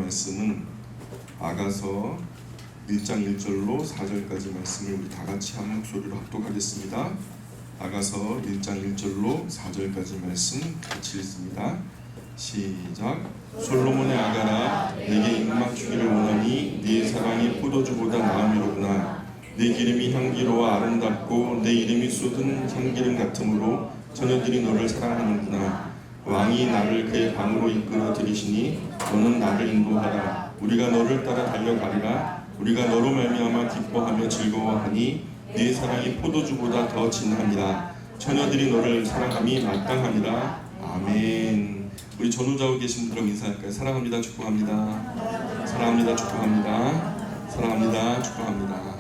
말씀은 아가서 1장 1절로 4절까지 말씀을 우리 다 같이 한 목소리로 합독하겠습니다. 아가서 1장 1절로 4절까지 말씀 같이 읽습니다. 시작. 솔로몬의 아가라, 내게 입 주기를 원하니 네 사랑이 포도주보다 나음이로구나. 내 기름이 향기로워 아름답고 내 이름이 쏟은 향기름 같으므로 처녀들이 너를 사랑하는구나. 왕이 나를 그의 방으로 이끌어 들이시니 너는 나를 인도하라. 우리가 너를 따라 달려가리라. 우리가 너로 말미암아 기뻐하며 즐거워하니 네 사랑이 포도주보다 더 진함이라. 처녀들이 너를 사랑함이 마땅하니라. 아멘. 우리 전후좌우 계신 분들하고 인사할까요? 사랑합니다. 축복합니다. 사랑합니다. 축복합니다. 사랑합니다. 축복합니다.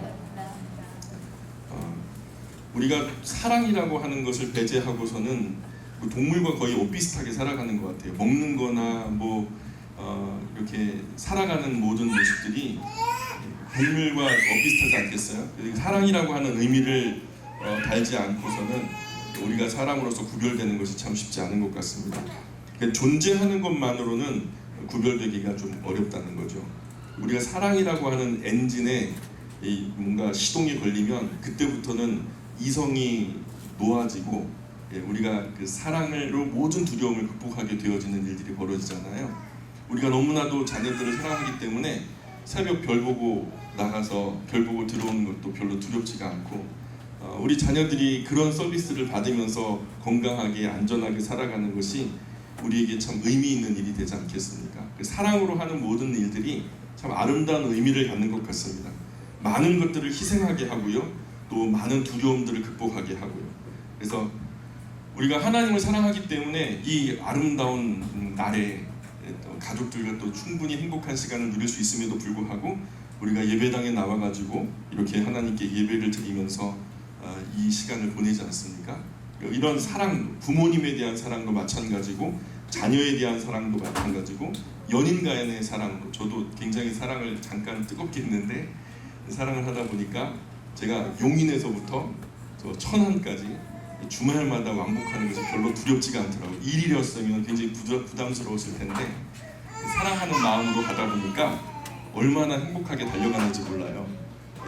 우리가 사랑이라고 하는 것을 배제하고서는 동물과 거의 오비슷하게 살아가는 것 같아요. 먹는 거나 이렇게 살아가는 모든 모습들이 동물과 비슷하지 않겠어요? 사랑이라고 하는 의미를 달지 않고서는 우리가 사람으로서 구별되는 것이 참 쉽지 않은 것 같습니다. 그러니까 존재하는 것만으로는 구별되기가 좀 어렵다는 거죠. 우리가 사랑이라고 하는 엔진에 뭔가 시동이 걸리면 그때부터는 이성이 놓아지고 우리가 그 사랑으로 모든 두려움을 극복하게 되어지는 일들이 벌어지잖아요. 우리가 너무나도 자녀들을 사랑하기 때문에 새벽 별 보고 나가서 별 보고 들어오는 것도 별로 두렵지가 않고 우리 자녀들이 그런 서비스를 받으면서 건강하게 안전하게 살아가는 것이 우리에게 참 의미 있는 일이 되지 않겠습니까? 그 사랑으로 하는 모든 일들이 참 아름다운 의미를 갖는 것 같습니다. 많은 것들을 희생하게 하고요, 또 많은 두려움들을 극복하게 하고요. 그래서 우리가 하나님을 사랑하기 때문에 이 아름다운 날에 가족들과 또 충분히 행복한 시간을 누릴 수 있음에도 불구하고 우리가 예배당에 나와가지고 이렇게 하나님께 예배를 드리면서 이 시간을 보내지 않습니까? 이런 사랑, 부모님에 대한 사랑도 마찬가지고 자녀에 대한 사랑도 마찬가지고 연인 간의 사랑도, 저도 굉장히 사랑을 잠깐 뜨겁게 했는데 사랑을 하다 보니까 제가 용인에서부터 저 천안까지 주말마다 왕복하는 것이 별로 두렵지가 않더라고요. 일이었으면 굉장히 부담스러웠을 텐데 사랑하는 마음으로 가다 보니까 얼마나 행복하게 달려가는지 몰라요.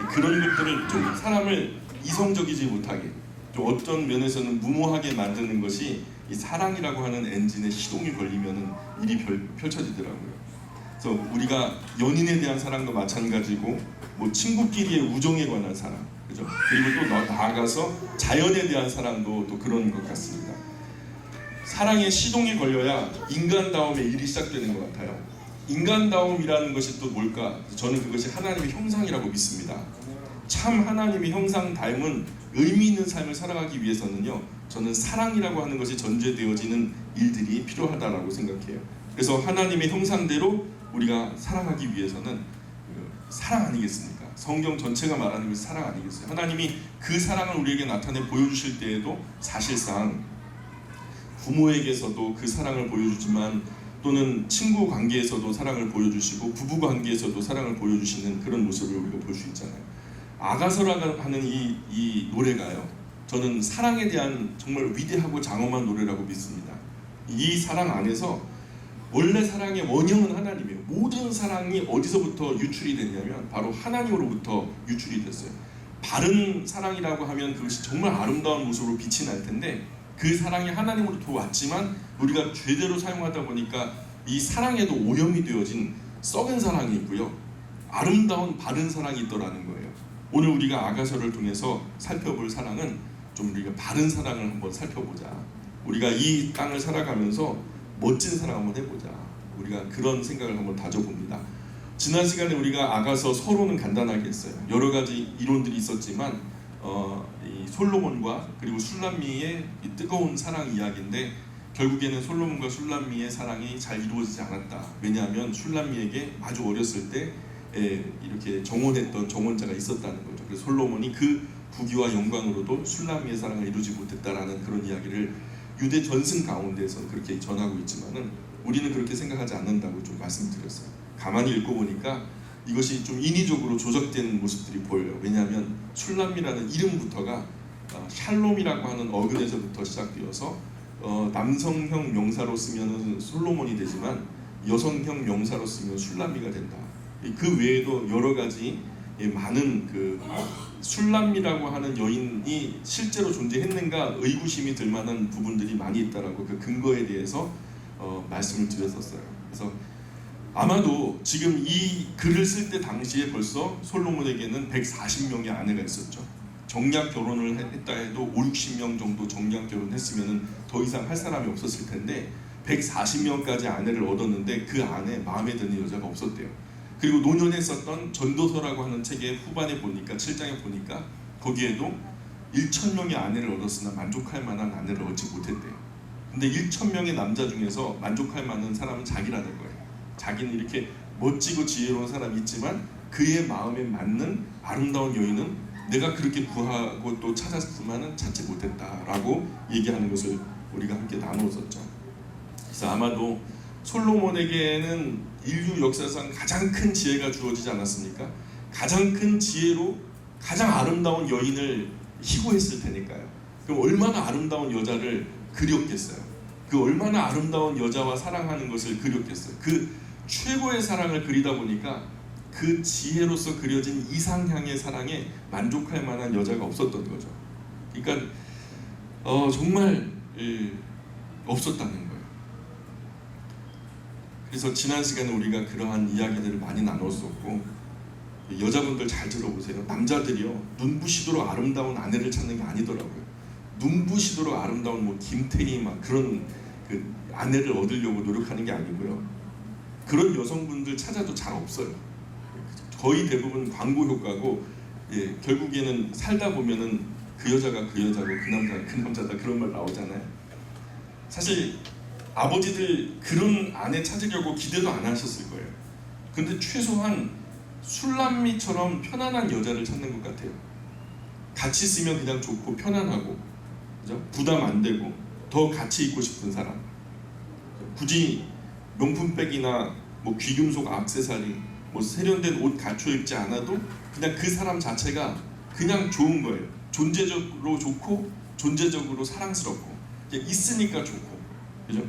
그런 것들을 좀 사람을 이성적이지 못하게, 좀 어떤 면에서는 무모하게 만드는 것이 이 사랑이라고 하는 엔진에 시동이 걸리면은 일이 펼쳐지더라고요. 그래서 우리가 연인에 대한 사랑도 마찬가지고 친구끼리의 우정에 관한 사랑, 그죠? 그리고 또 나아가서 자연에 대한 사랑도 또 그런 것 같습니다. 사랑에 시동이 걸려야 인간다움의 일이 시작되는 것 같아요. 인간다움이라는 것이 또 뭘까? 저는 그것이 하나님의 형상이라고 믿습니다. 참 하나님의 형상 닮은 의미 있는 삶을 살아가기 위해서는요, 저는 사랑이라고 하는 것이 전제되어지는 일들이 필요하다라고 생각해요. 그래서 하나님의 형상대로 우리가 사랑하기 위해서는 사랑 아니겠습니까? 성경 전체가 말하는 것이 사랑 아니겠어요? 하나님이 그 사랑을 우리에게 나타내 보여주실 때에도 사실상 부모에게서도 그 사랑을 보여주지만 또는 친구 관계에서도 사랑을 보여주시고 부부 관계에서도 사랑을 보여주시는 그런 모습을 우리가 볼 수 있잖아요. 아가서라고 하는 이 노래가요, 저는 사랑에 대한 정말 위대하고 장엄한 노래라고 믿습니다. 이 사랑 안에서 원래 사랑의 원형은 하나님이에요. 모든 사랑이 어디서부터 유출이 됐냐면 바로 하나님으로부터 유출이 됐어요. 바른 사랑이라고 하면 그것이 정말 아름다운 모습으로 빛이 날 텐데 그 사랑이 하나님으로부터 왔지만 우리가 죄대로 사용하다 보니까 이 사랑에도 오염이 되어진 썩은 사랑이 있고요, 아름다운 바른 사랑이 있더라는 거예요. 오늘 우리가 아가서를 통해서 살펴볼 사랑은 좀 우리가 바른 사랑을 한번 살펴보자. 우리가 이 땅을 살아가면서 멋진 사랑 한번 해보자. 우리가 그런 생각을 한번 다져봅니다. 지난 시간에 우리가 아가서 서론은 간단하게 했어요. 여러 가지 이론들이 있었지만 이 솔로몬과 그리고 술람미의 이 뜨거운 사랑 이야기인데 결국에는 솔로몬과 술람미의 사랑이 잘 이루어지지 않았다. 왜냐하면 술람미에게 아주 어렸을 때 이렇게 정혼했던 정혼자가 있었다는 거죠. 그래서 솔로몬이 그 부귀와 영광으로도 술람미의 사랑을 이루지 못했다라는 그런 이야기를 유대 전승 가운데서 그렇게 전하고 있지만은 우리는 그렇게 생각하지 않는다고 좀 말씀드렸어요. 가만히 읽고 보니까 이것이 좀 인위적으로 조작된 모습들이 보여요. 왜냐하면 술람미라는 이름부터가 샬롬이라고 하는 어근에서부터 시작되어서 남성형 명사로 쓰면은 솔로몬이 되지만 여성형 명사로 쓰면 술람미가 된다. 그 외에도 여러 가지 많은 그 술람미라고 하는 여인이 실제로 존재했는가 의구심이 들 만한 부분들이 많이 있다라고 그 근거에 대해서 말씀을 드렸었어요. 그래서 아마도 지금 이 글을 쓸 때 당시에 벌써 솔로몬에게는 140명의 아내가 있었죠. 정략 결혼을 했다 해도 5, 60명 정도 정략 결혼했으면 더 이상 할 사람이 없었을 텐데 140명까지 아내를 얻었는데 그 안에 마음에 드는 여자가 없었대요. 그리고 노년했었던 전도서라고 하는 책의 후반에 보니까 7장에 보니까 거기에도 1,000명의 아내를 얻었으나 만족할 만한 아내를 얻지 못했대요. 근데 1,000명의 남자 중에서 만족할 만한 사람은 자기라는 거예요. 자기는 이렇게 멋지고 지혜로운 사람이 있지만 그의 마음에 맞는 아름다운 여인은 내가 그렇게 구하고 또 찾았지만은 찾지 못했다라고 얘기하는 것을 우리가 함께 나누었었죠. 그래서 아마도 솔로몬에게는 인류 역사상 가장 큰 지혜가 주어지지 않았습니까? 가장 큰 지혜로 가장 아름다운 여인을 희고했을 테니까요. 그럼 얼마나 아름다운 여자를 그렸겠어요? 그 얼마나 아름다운 여자와 사랑하는 것을 그렸겠어요? 그 최고의 사랑을 그리다 보니까 그 지혜로서 그려진 이상향의 사랑에 만족할 만한 여자가 없었던 거죠. 그러니까 정말 없었다는 거예요. 그래서 지난 시간에 우리가 그러한 이야기들을 많이 나눴었고, 여자분들 잘 들어보세요. 남자들이요 눈부시도록 아름다운 아내를 찾는 게 아니더라고요. 눈부시도록 아름다운 뭐 김태희 막 그런 그 아내를 얻으려고 노력하는 게 아니고요. 그런 여성분들 찾아도 잘 없어요. 거의 대부분 광고 효과고, 결국에는 살다 보면은 그 여자가 그 여자고 그 남자가 그 남자다 그런 말 나오잖아요. 사실 아버지들 그런 아내 찾으려고 기대도 안 하셨을 거예요. 근데 최소한 술람미처럼 편안한 여자를 찾는 것 같아요. 같이 있으면 그냥 좋고 편안하고, 그죠? 부담 안 되고 더 같이 있고 싶은 사람. 굳이 명품백이나 뭐 귀금속 액세서리, 뭐 세련된 옷 갖춰 입지 않아도 그냥 그 사람 자체가 그냥 좋은 거예요. 존재적으로 좋고 존재적으로 사랑스럽고 있으니까 좋고, 그죠?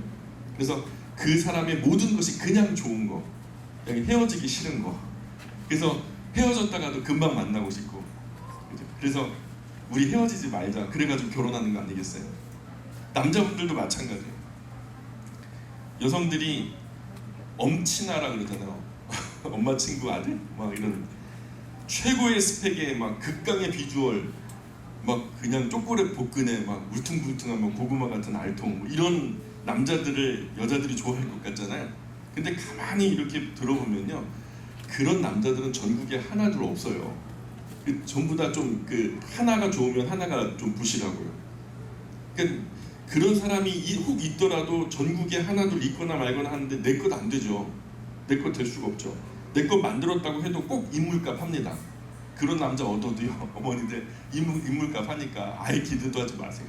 그래서 그 사람의 모든 것이 그냥 좋은 거, 그냥 헤어지기 싫은 거. 그래서 헤어졌다가도 금방 만나고 싶고, 그죠? 그래서 우리 헤어지지 말자 그래가지고 결혼하는 거 아니겠어요? 남자분들도 마찬가지예요. 여성들이 엄친아라 그러잖아요. 엄마 친구 아들? 막 이런 최고의 스펙의 막 극강의 비주얼, 막 그냥 초콜릿 볶은에 막 울퉁불퉁한 막 고구마 같은 알통, 뭐 이런 남자들을 여자들이 좋아할 것 같잖아요. 근데 가만히 이렇게 들어보면요, 그런 남자들은 전국에 하나둘 없어요. 전부 다 좀 그 하나가 좋으면 하나가 좀 부실하고요. 그러니까 그런 사람이 혹 있더라도 전국에 하나둘 있거나 말거나 하는데 내 것 안 되죠. 내 것 될 수가 없죠. 내 것 만들었다고 해도 꼭 인물값 합니다. 그런 남자 얻어도요, 어머니들 인물값 하니까 아예 기대도 하지 마세요.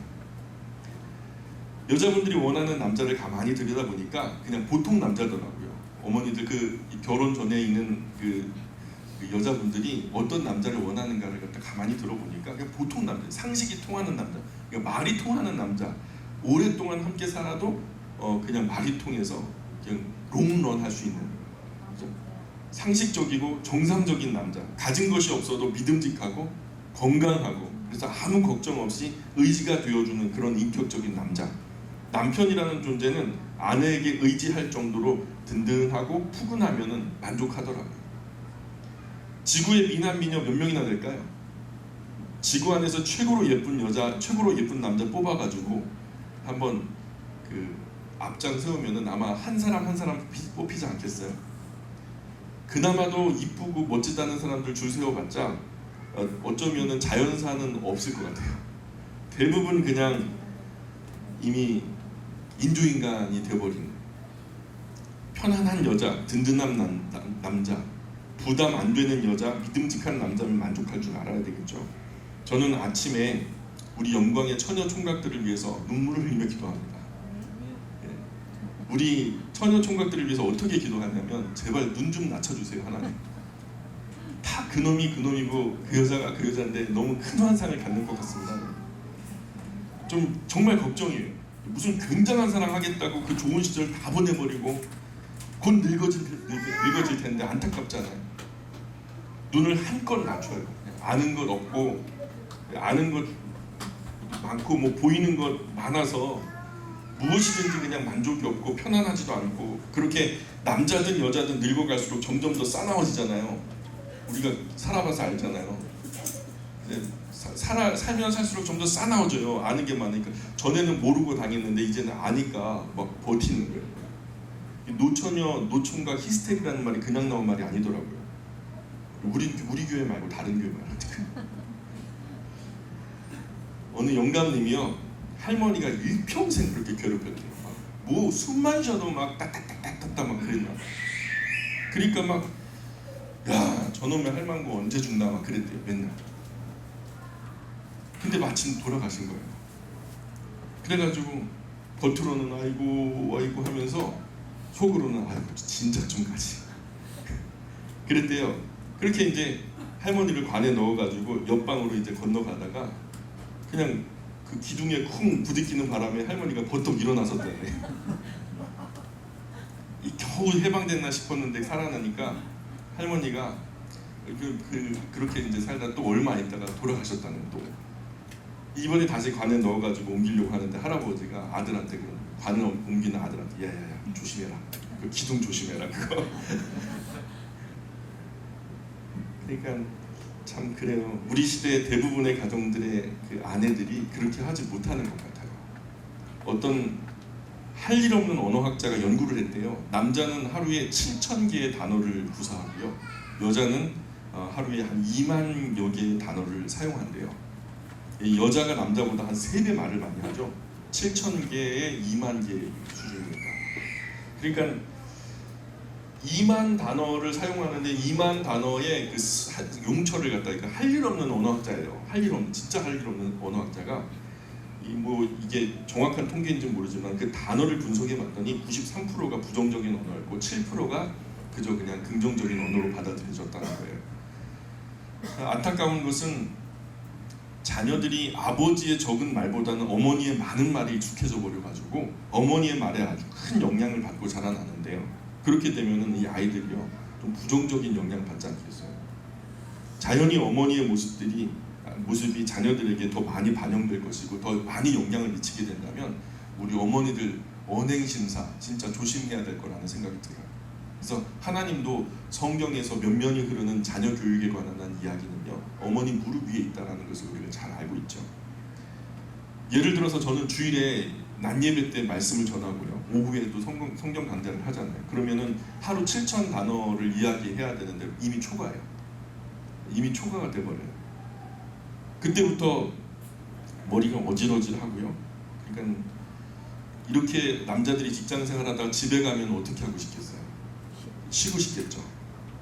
여자분들이 원하는 남자를 가만히 들여다보니까 그냥 보통 남자더라고요. 어머니들 그 결혼 전에 있는 그 여자분들이 어떤 남자를 원하는가를 갖다 가만히 들어보니까 그냥 보통 남자, 상식이 통하는 남자, 그러니까 말이 통하는 남자, 오랫동안 함께 살아도 그냥 말이 통해서 그냥 롱런 할 수 있는, 그렇죠? 상식적이고 정상적인 남자, 가진 것이 없어도 믿음직하고 건강하고, 그래서 아무 걱정 없이 의지가 되어주는 그런 인격적인 남자. 남편이라는 존재는 아내에게 의지할 정도로 든든하고 푸근하면은 만족하더라고요. 지구의 미남 미녀 몇 명이나 될까요? 지구 안에서 최고로 예쁜 여자, 최고로 예쁜 남자 뽑아가지고 한번 그 앞장 세우면은 아마 한 사람 한 사람 뽑히지 않겠어요? 그나마도 이쁘고 멋지다는 사람들 줄 세워봤자 어쩌면은 자연사는 없을 것 같아요. 대부분 그냥 이미 인조인간이 되어버린, 편안한 여자, 든든한 남자, 부담 안 되는 여자, 믿음직한 남자면 만족할 줄 알아야 되겠죠. 저는 아침에 우리 영광의 처녀 총각들을 위해서 눈물을 흘리며 기도합니다. 우리 처녀 총각들을 위해서 어떻게 기도하냐면, 제발 눈 좀 낮춰주세요 하나님. 다 그놈이 그놈이고 그 여자가 그 여자인데 너무 큰 환상을 갖는 것 같습니다. 좀 정말 걱정이에요. 무슨 굉장한 사랑 하겠다고 그 좋은 시절 다 보내버리고 곧 늙어질 텐데 안타깝잖아요. 눈을 한껏 낮춰요. 아는 것 없고 아는 것 많고 뭐 보이는 것 많아서 무엇이든지 그냥 만족이 없고 편안하지도 않고, 그렇게 남자든 여자든 늙어갈수록 점점 더 싸나워지잖아요. 우리가 살아봐서 알잖아요. 살면 살수록 좀 더 싸나워져요. 아는 게 많으니까. 전에는 모르고 당했는데 이제는 아니까 막 버티는 거예요. 노처녀, 노총각, 히스테리라는 말이 그냥 나온 말이 아니더라고요. 우리 교회 말고 다른 교회 말이에요. 어느 영감님이요, 할머니가 일평생 그렇게 괴롭혔대요. 뭐 숨만 쉬어도 막 딱딱딱딱딱 막 그랬나. 그러니까 막 야, 저놈의 할망구 언제 죽나 막 그랬대요, 맨날. 근데 마침 돌아가신 거예요. 그래가지고 겉으로는 아이고 아이고 하면서 속으로는 아이고 진작 좀 가지 그랬대요. 그렇게 이제 할머니를 관에 넣어가지고 옆방으로 이제 건너가다가 그냥 그 기둥에 쿵 부딪히는 바람에 할머니가 버떡 일어나셨다네. 이 겨우 해방됐나 싶었는데 살아나니까 할머니가 그렇게 이제 살다 또 얼마 있다가 돌아가셨다는. 또 이번에 다시 관에 넣어가지고 옮기려고 하는데 할아버지가 아들한테 관을 옮기는 아들한테 야야야 조심해라, 그 기둥 조심해라 그거. 그러니까 참 그래요. 우리 시대의 대부분의 가정들의 그 아내들이 그렇게 하지 못하는 것 같아요. 어떤 할 일 없는 언어학자가 연구를 했대요. 남자는 하루에 7,000개의 단어를 구사하고요, 여자는 하루에 한 2만여 개의 단어를 사용한대요. 여자가 남자보다 한 3배 말을 많이 하죠. 7,000개에 2만 개 수준이니까. 그러니까 2만 단어를 사용하는데 2만 단어의 그 용처를 갖다, 그러니까 할 일 없는 언어학자예요. 할 일 없는, 진짜 할 일 없는 언어학자가 이게 정확한 통계인지는 모르지만 그 단어를 분석해 봤더니 93%가 부정적인 언어였고 7%가 그저 그냥 긍정적인 언어로 받아들여졌다는 거예요. 안타까운 것은 자녀들이 아버지의 적은 말보다는 어머니의 많은 말에 익숙해져 버려가지고 어머니의 말에 아주 큰 영향을 받고 자라나는데요. 그렇게 되면은 이 아이들이요 좀 부정적인 영향을 받지 않겠어요? 자연히 어머니의 모습이 자녀들에게 더 많이 반영될 것이고 더 많이 영향을 미치게 된다면 우리 어머니들 언행심사 진짜 조심해야 될 거라는 생각이 들어요. 그래서 하나님도 성경에서 면면이 흐르는 자녀 교육에 관한 이야기는요 어머니 무릎 위에 있다는 것을 우리가 잘 알고 있죠. 예를 들어서 저는 주일에 낮 예배 때 말씀을 전하고요, 오후에도 성경 강좌를 하잖아요. 그러면은 하루 7,000 단어를 이야기해야 되는데 이미 초과예요. 이미 초과가 돼버려요. 그때부터 머리가 어질어질하고요. 그러니까 이렇게 남자들이 직장 생활하다가 집에 가면 어떻게 하고 싶겠어요? 쉬고 싶겠죠.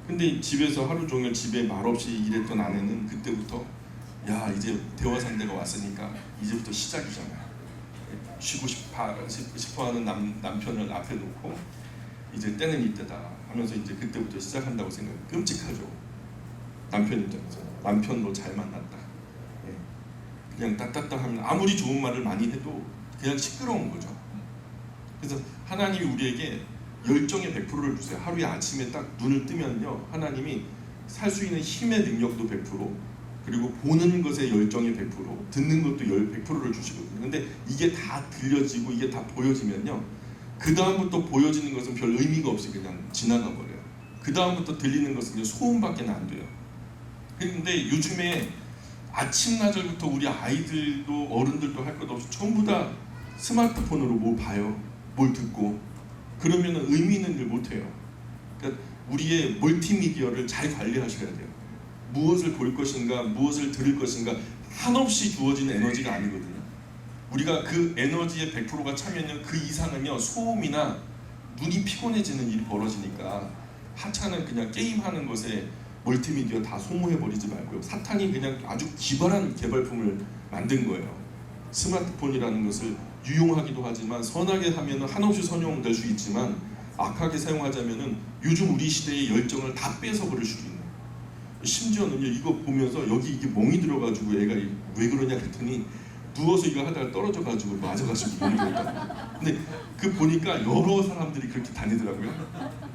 근데 집에서 하루 종일 집에 말없이 일했던 아내는 그때부터 야 이제 대화 상대가 왔으니까 이제부터 시작이잖아요. 쉬고 싶어하는 남편을 앞에 놓고 이제 때는 이때다 하면서 이제 그때부터 시작한다고 생각. 끔찍하죠. 남편 입장에서. 남편 너 잘 만났다. 그냥 따따따하면 아무리 좋은 말을 많이 해도 그냥 시끄러운 거죠. 그래서 하나님이 우리에게 열정의 100%를 주세요. 하루에 아침에 딱 눈을 뜨면요 하나님이 살 수 있는 힘의 능력도 100%, 그리고 보는 것의 열정의 100%, 듣는 것도 100%를 주시거든요. 근데 이게 다 들려지고 이게 다 보여지면요 그 다음부터 보여지는 것은 별 의미가 없이 그냥 지나가 버려요. 그 다음부터 들리는 것은 그냥 소음밖에 안 돼요. 근데 요즘에 아침나절부터 우리 아이들도 어른들도 할 것 없이 전부 다 스마트폰으로 뭘 봐요, 뭘 듣고. 그러면은 의미 있는 일 못해요. 그러니까 우리의 멀티미디어를 잘 관리하셔야 돼요. 무엇을 볼 것인가, 무엇을 들을 것인가 한없이 주어진 에너지가 아니거든요. 우리가 그 에너지의 100%가 차면요 그 이상은요 소음이나 눈이 피곤해지는 일이 벌어지니까 하찮은 그냥 게임하는 것에 멀티미디어 다 소모해버리지 말고요. 사탄이 그냥 아주 기발한 개발품을 만든 거예요. 스마트폰이라는 것을 유용하기도 하지만 선하게 하면 한없이 선용될 수 있지만 악하게 사용하자면 요즘 우리 시대의 열정을 다 뺏어버릴 수도 있는. 심지어는요 이거 보면서 여기 이게 멍이 들어가지고 애가 왜 그러냐 그랬더니 누워서 이거 하다가 떨어져가지고 맞아가지고 몸이 됐다. 근데 그 보니까 여러 사람들이 그렇게 다니더라고요.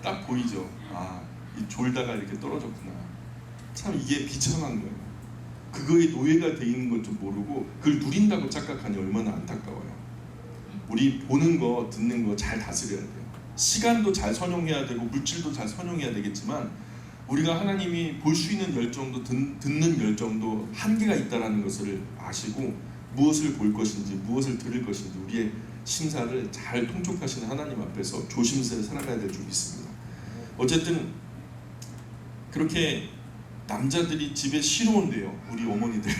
딱 보이죠. 이 졸다가 이렇게 떨어졌구나. 참 이게 비참한 거예요. 그거에 노예가 돼 있는 걸 좀 모르고 그걸 누린다고 착각하니 얼마나 안타까워요. 우리 보는 거, 듣는 거 잘 다스려야 돼요. 시간도 잘 선용해야 되고 물질도 잘 선용해야 되겠지만 우리가 하나님이 볼 수 있는 열정도 듣는 열정도 한계가 있다는 것을 아시고 무엇을 볼 것인지 무엇을 들을 것인지 우리의 심사를 잘 통촉하시는 하나님 앞에서 조심스레 살아가야 될 줄 믿습니다. 어쨌든 그렇게 남자들이 집에 쉬러 온대요. 우리 어머니들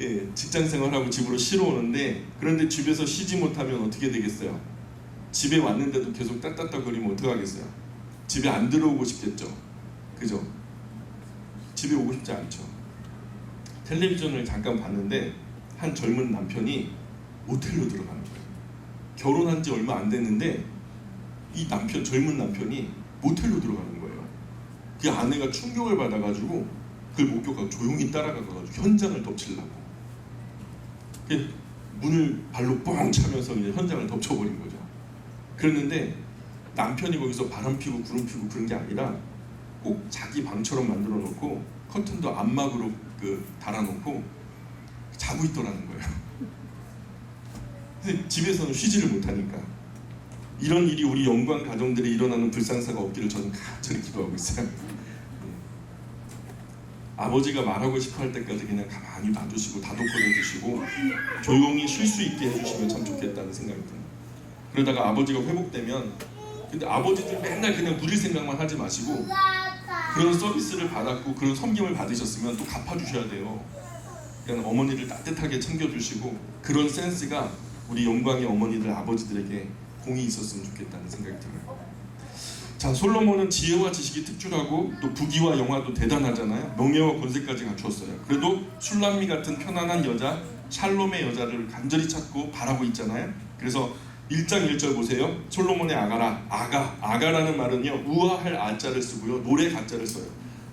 예, 직장생활하고 집으로 쉬러 오는데 그런데 집에서 쉬지 못하면 어떻게 되겠어요? 집에 왔는데도 계속 따따따거리면 어떡하겠어요? 집에 안 들어오고 싶겠죠. 그죠? 집에 오고 싶지 않죠. 텔레비전을 잠깐 봤는데 한 젊은 남편이 모텔로 들어가는 거예요. 결혼한 지 얼마 안 됐는데 이 젊은 남편이 모텔로 들어가는 거예요. 그 아내가 충격을 받아가지고 그걸 목격하고 조용히 따라가가지고 현장을 덮치려고 문을 발로 뻥 차면서 이제 현장을 덮쳐버린 거죠. 그랬는데 남편이 거기서 바람 피고 구름 피고 그런 게 아니라 꼭 자기 방처럼 만들어 놓고 커튼도 안막으로 달아놓고 자고 있더라는 거예요. 근데 집에서는 쉬지를 못하니까 이런 일이 우리 영광 가정들에 일어나는 불상사가 없기를 저는 간절히 기도하고 있어요. 아버지가 말하고 싶어 할 때까지 그냥 가만히 놔두시고 다독거려 주시고 조용히 쉴 수 있게 해주시면 참 좋겠다는 생각이 듭니다. 그러다가 아버지가 회복되면 근데 아버지들 맨날 그냥 누릴 생각만 하지 마시고 그런 서비스를 받았고 그런 섬김을 받으셨으면 또 갚아주셔야 돼요. 그냥 어머니를 따뜻하게 챙겨주시고 그런 센스가 우리 영광의 어머니들 아버지들에게 공이 있었으면 좋겠다는 생각이 들어요. 자, 솔로몬은 지혜와 지식이 특출하고 또 부귀와 영화도 대단하잖아요. 명예와 권세까지 갖추었어요. 그래도 술람미 같은 편안한 여자 샬롬의 여자를 간절히 찾고 바라고 있잖아요. 그래서 1장 1절 보세요. 솔로몬의 아가라는 말은요 우아할 아자를 쓰고요 노래 가자를 써요.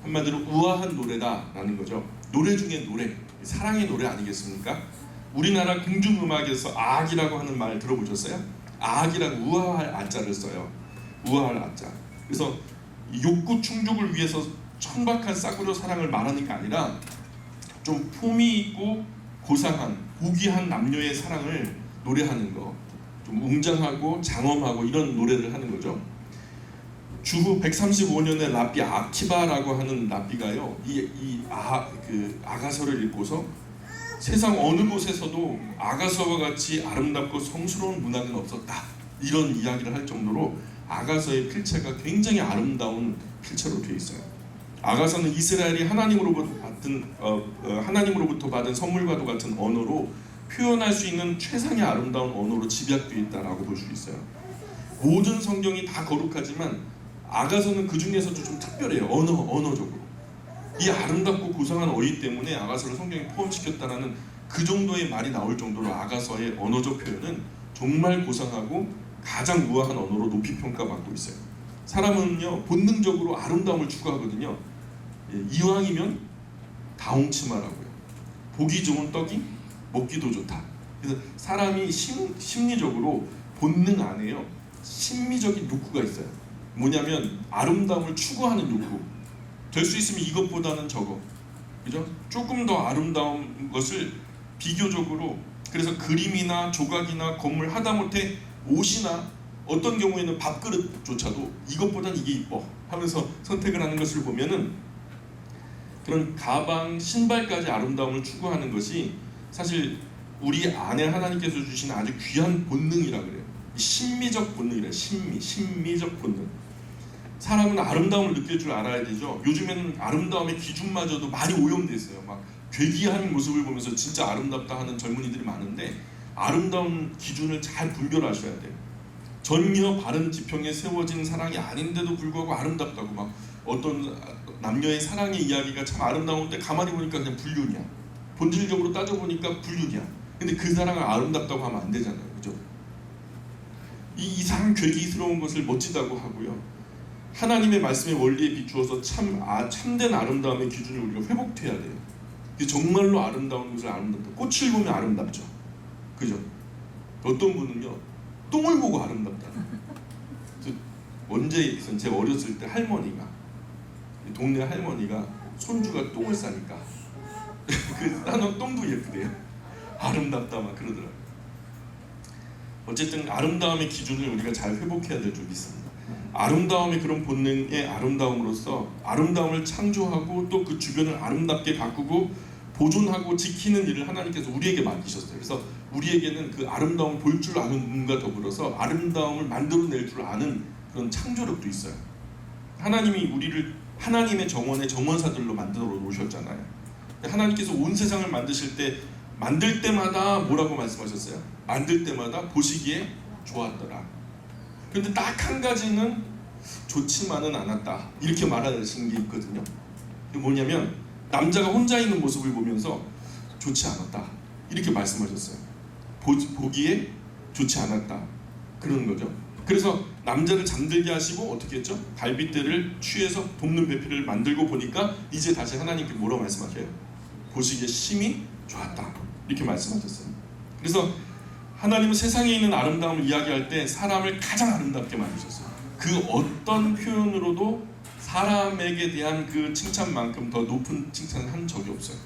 한마디로 우아한 노래다라는 거죠. 노래 중에 노래, 사랑의 노래 아니겠습니까? 우리나라 궁중음악에서 아악이라고 하는 말 들어보셨어요? 아악이라고 우아할 아자를 써요. 우아할 아자. 그래서 욕구 충족을 위해서 천박한 싸구려 사랑을 말하는 게 아니라 좀 폼이 있고 고상한 고귀한 남녀의 사랑을 노래하는 거, 좀 웅장하고 장엄하고 이런 노래를 하는 거죠. 주후 135년에 랍비 아키바라고 하는 랍비가요 아가서를 읽고서 세상 어느 곳에서도 아가서와 같이 아름답고 성스러운 문학은 없었다 이런 이야기를 할 정도로 아가서의 필체가 굉장히 아름다운 필체로 되어 있어요. 아가서는 이스라엘이 하나님으로부터 받은 선물과도 같은 언어로 표현할 수 있는 최상의 아름다운 언어로 집약되어 있다라고 볼 수 있어요. 모든 성경이 다 거룩하지만 아가서는 그 중에서도 좀 특별해요. 언어적으로. 이 아름답고 고상한 어휘 때문에 아가서를 성경에 포함시켰다라는 그 정도의 말이 나올 정도로 아가서의 언어적 표현은 정말 고상하고 가장 우아한 언어로 높이 평가받고 있어요. 사람은요 본능적으로 아름다움을 추구하거든요. 이왕이면 다홍치마라고요. 보기 좋은 떡이 먹기도 좋다. 그래서 사람이 심리적으로 본능 안에요 심미적인 욕구가 있어요. 뭐냐면 아름다움을 추구하는 욕구. 될 수 있으면 이것보다는 저거, 그죠? 조금 더 아름다운 것을 비교적으로. 그래서 그림이나 조각이나 건물, 하다못해 옷이나 어떤 경우에는 밥그릇조차도 이것보단 이게 이뻐 하면서 선택을 하는 것을 보면은 그런 가방, 신발까지 아름다움을 추구하는 것이 사실 우리 안에 하나님께서 주신 아주 귀한 본능이라 그래요. 심미적 본능이래요. 심미적 본능. 사람은 아름다움을 느낄 줄 알아야 되죠. 요즘에는 아름다움의 기준마저도 많이 오염돼 있어요. 막 괴기한 모습을 보면서 진짜 아름답다 하는 젊은이들이 많은데 아름다운 기준을 잘 분별하셔야 돼요. 전혀 바른 지평에 세워진 사랑이 아닌데도 불구하고 아름답다고 막 어떤 남녀의 사랑의 이야기가 참 아름다운데 가만히 보니까 그냥 불륜이야. 본질적으로 따져보니까 불륜이야. 근데 그 사랑을 아름답다고 하면 안 되잖아요. 그죠? 이 이상한 괴기스러운 것을 멋지다고 하고요. 하나님의 말씀의 원리에 비추어서 참된 아름다움의 기준을 우리가 회복해야 돼요. 근데 정말로 아름다운 것을 아름답다. 꽃을 보면 아름답죠. 그죠? 어떤 분은요 똥을 보고 아름답다. 언제 있었 제 어렸을 때 할머니가 동네 할머니가 손주가 똥을 싸니까 그 나는 똥도 예쁘대요. 아름답다 막 그러더라고요. 어쨌든 아름다움의 기준을 우리가 잘 회복해야 될 줄 믿습니다. 아름다움의 그런 본능의 아름다움으로써 아름다움을 창조하고 또 그 주변을 아름답게 가꾸고 보존하고 지키는 일을 하나님께서 우리에게 맡기셨어요. 그래서 우리에게는 그 아름다움을 볼 줄 아는 눈과 더불어서 아름다움을 만들어낼 줄 아는 그런 창조력도 있어요. 하나님이 우리를 하나님의 정원의 정원사들로 만들어 놓으셨잖아요. 하나님께서 온 세상을 만드실 때 만들 때마다 뭐라고 말씀하셨어요? 만들 때마다 보시기에 좋았더라. 그런데 딱 한 가지는 좋지만은 않았다 이렇게 말하시는 게 있거든요. 그게 뭐냐면 남자가 혼자 있는 모습을 보면서 좋지 않았다 이렇게 말씀하셨어요. 보기에 좋지 않았다 그러는 거죠. 그래서 남자를 잠들게 하시고 어떻게 했죠? 갈빗대를 취해서 돕는 배필을 만들고 보니까 이제 다시 하나님께 뭐라고 말씀하셔요? 보시기에 심히 좋았다 이렇게 말씀하셨어요. 그래서 하나님은 세상에 있는 아름다움을 이야기할 때 사람을 가장 아름답게 만드셨어요. 그 어떤 표현으로도 사람에게 대한 그 칭찬만큼 더 높은 칭찬을 한 적이 없어요.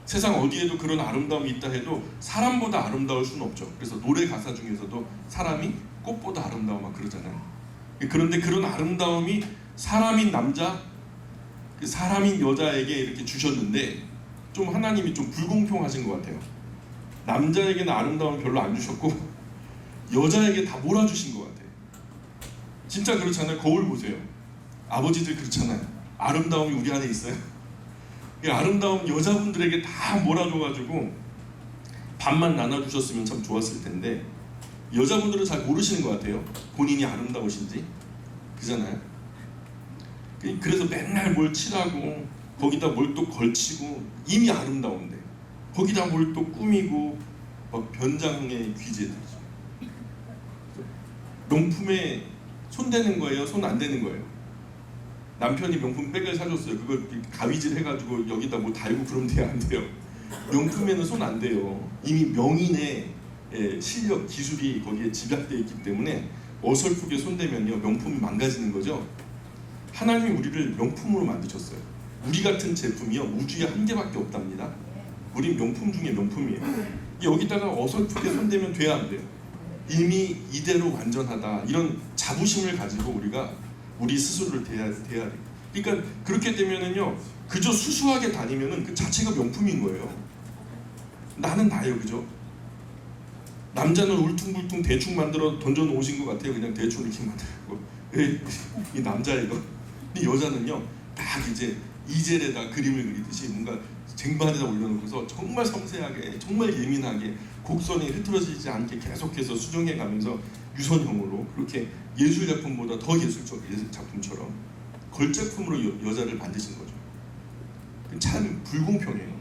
세상 어디에도 그런 아름다움이 있다 해도 사람보다 아름다울 수는 없죠. 그래서 노래 가사 중에서도 사람이 꽃보다 아름다워 막 그러잖아요. 그런데 그런 아름다움이 사람인 남자, 사람인 여자에게 이렇게 주셨는데 좀 하나님이 좀 불공평하신 것 같아요. 남자에게는 아름다움을 별로 안 주셨고 여자에게 다 몰아주신 것 같아요. 진짜 그렇잖아요. 거울 보세요. 아버지들 그렇잖아요. 아름다움이 우리 안에 있어요. 이 아름다움 여자분들에게 다 몰아줘가지고 반만 나눠주셨으면 참 좋았을 텐데 여자분들은 잘 모르시는 것 같아요. 본인이 아름다우신지. 그잖아요. 그래서 맨날 뭘 칠하고 거기다 뭘 또 걸치고 이미 아름다운데 거기다 뭘 또 꾸미고 막 변장의 귀재들이죠. 명품에 손 대는 거예요? 손 안 대는 거예요? 남편이 명품 백을 사줬어요. 그걸 가위질 해가지고 여기다 뭐 달고 그러면 돼요? 안 돼요? 명품에는 손 안 대요. 이미 명인의 실력, 기술이 거기에 집약되어 있기 때문에 어설프게 손대면요 명품이 망가지는 거죠. 하나님이 우리를 명품으로 만드셨어요. 우리 같은 제품이요 우주에 한 개밖에 없답니다. 우리 명품 중에 명품이에요. 여기다가 어설프게 손대면 돼야 안 돼요. 이미 이대로 완전하다 이런 자부심을 가지고 우리가 우리 스스로를 대해야 돼요. 그러니까 그렇게 되면은요 그저 수수하게 다니면은 그 자체가 명품인 거예요. 나는 나예요, 그죠? 남자는 울퉁불퉁 대충 만들어 던져 놓으신 것 같아요. 그냥 대충 이렇게 만들고 이 남자애가. 근데 여자는요 딱 이제 이젤에다 그림을 그리듯이 뭔가 쟁반에다 올려놓고서 정말 섬세하게 정말 예민하게 곡선이 흐트러지지 않게 계속해서 수정해가면서 유선형으로 그렇게 예술작품보다 더 예술적 작품처럼 걸작품으로 여자를 만드신 거죠. 참 불공평해요.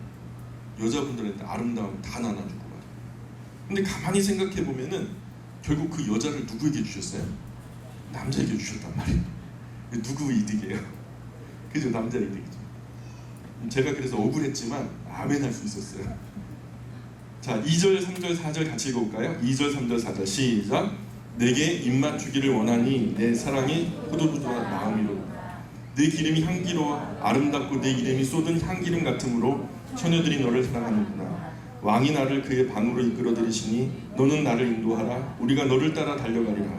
여자분들한테 아름다움 다 나눠주고 말이에요. 근데 가만히 생각해 보면은 결국 그 여자를 누구에게 주셨어요? 남자에게 주셨단 말이에요. 누구 이득이에요? 그죠? 남자 이득이죠. 제가 그래서 억울했지만 아멘 할 수 있었어요. 자, 2절, 3절, 4절 같이 읽어볼까요? 2절, 3절, 4절 시작. 내게 입맛 주기를 원하니 내 사랑이 포도주와 마음이로 내 기름이 향기로워 아름답고 내 이름이 쏟은 향기름 같으므로 처녀들이 너를 사랑하는구나. 왕이 나를 그의 방으로 이끌어 들이시니 너는 나를 인도하라. 우리가 너를 따라 달려가리라.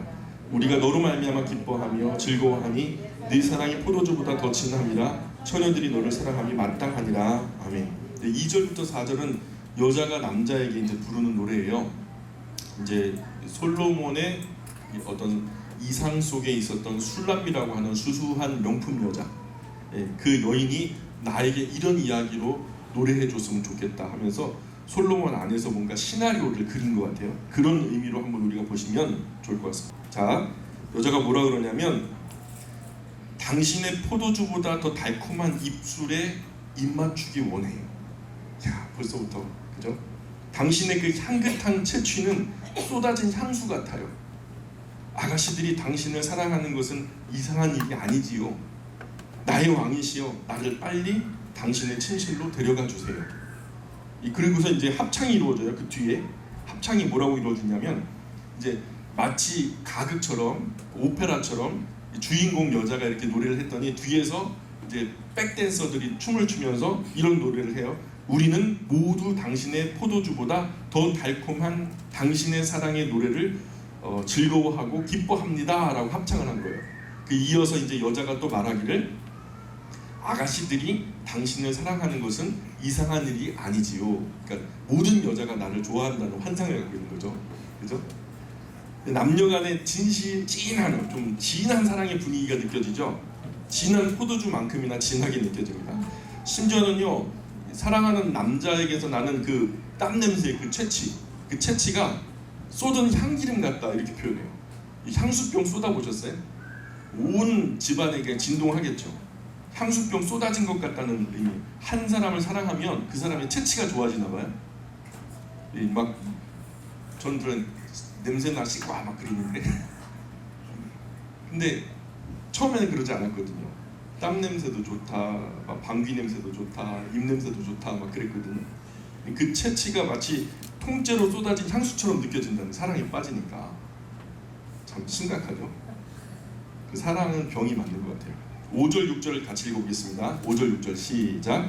우리가 너로 말미암아 기뻐하며 즐거워하니 네 사랑이 포도주보다 더 진함이라. 처녀들이 너를 사랑함이 마땅하니라. 아멘. 2절부터 4절은 여자가 남자에게 이제 부르는 노래예요. 이제 솔로몬의 어떤 이상 속에 있었던 술람이라고 하는 수수한 명품 여자, 그 여인이 나에게 이런 이야기로 노래해 줬으면 좋겠다 하면서 솔로몬 안에서 뭔가 시나리오를 그린 것 같아요. 그런 의미로 한번 우리가 보시면 좋을 것 같습니다. 자, 여자가 뭐라 그러냐면 당신의 포도주보다 더 달콤한 입술에 입맞추기 원해요. 야, 벌써부터 그죠? 당신의 그 향긋한 채취는 쏟아진 향수 같아요. 아가씨들이 당신을 사랑하는 것은 이상한 일이 아니지요. 나의 왕이시여, 나를 빨리 당신의 침실로 데려가 주세요. 그리고서 이제 합창이 이루어져요. 그 뒤에 합창이 뭐라고 이루어지냐면 이제 마치 가극처럼 오페라처럼 주인공 여자가 이렇게 노래를 했더니 뒤에서 이제 백댄서들이 춤을 추면서 이런 노래를 해요. 우리는 모두 당신의 포도주보다 더 달콤한 당신의 사랑의 노래를 즐거워하고 기뻐합니다 라고 합창을 한 거예요. 이어서 이제 여자가 또 말하기를 아가씨들이 당신을 사랑하는 것은 이상한 일이 아니지요. 그러니까 모든 여자가 나를 좋아한다는 환상을 갖고 있는 거죠. 그죠? 남녀 간의 진한 좀 진한 사랑의 분위기가 느껴지죠. 진한 포도주만큼이나 진하게 느껴집니다. 심지어는요, 사랑하는 남자에게서 나는 그 땀 냄새, 그 채취가 쏟은 향기름 같다 이렇게 표현해요. 향수병 쏟아보셨어요? 온 집안에게 진동하겠죠. 향수병 쏟아진 것 같다는 의미. 한 사람을 사랑하면 그 사람의 채취가 좋아지나 봐요. 막 저는 냄새 나시고 막 그러는데 근데 처음에는 그러지 않았거든요. 땀 냄새도 좋다, 막 방귀 냄새도 좋다, 입 냄새도 좋다 막 그랬거든요. 그 채취가 마치 통째로 쏟아진 향수처럼 느껴진다는, 사랑에 빠지니까. 참 심각하죠. 그 사랑은 병이 맞는 것 같아요. 5절 6절 같이 읽어보겠습니다. 5절 6절 시작.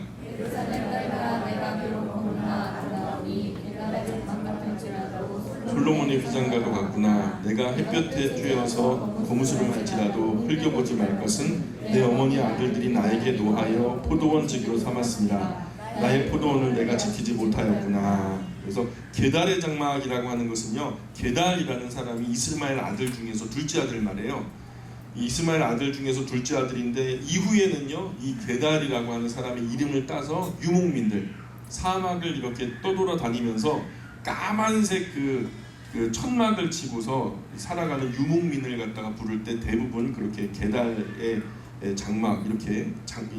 솔로몬의 휘장과도 같구나. 내가 햇볕에 쬐어서 거무스를 할지라도 흘겨보지 말 것은 내 어머니 아들들이 나에게 노하여 포도원 지기로 삼았습니다. 나의 포도원을 내가 지키지 못하였구나. 그래서 게달의 장막이라고 하는 것은요, 게달이라는 사람이 이스마엘 아들 중에서 둘째 아들 말이에요. 이스마엘 아들 중에서 둘째 아들인데 이후에는요, 이 게달이라고 하는 사람의 이름을 따서 유목민들, 사막을 이렇게 떠돌아 다니면서 까만색 그 천막을 치고서 살아가는 유목민을 갖다가 부를 때 대부분 그렇게 게달의 장막, 이렇게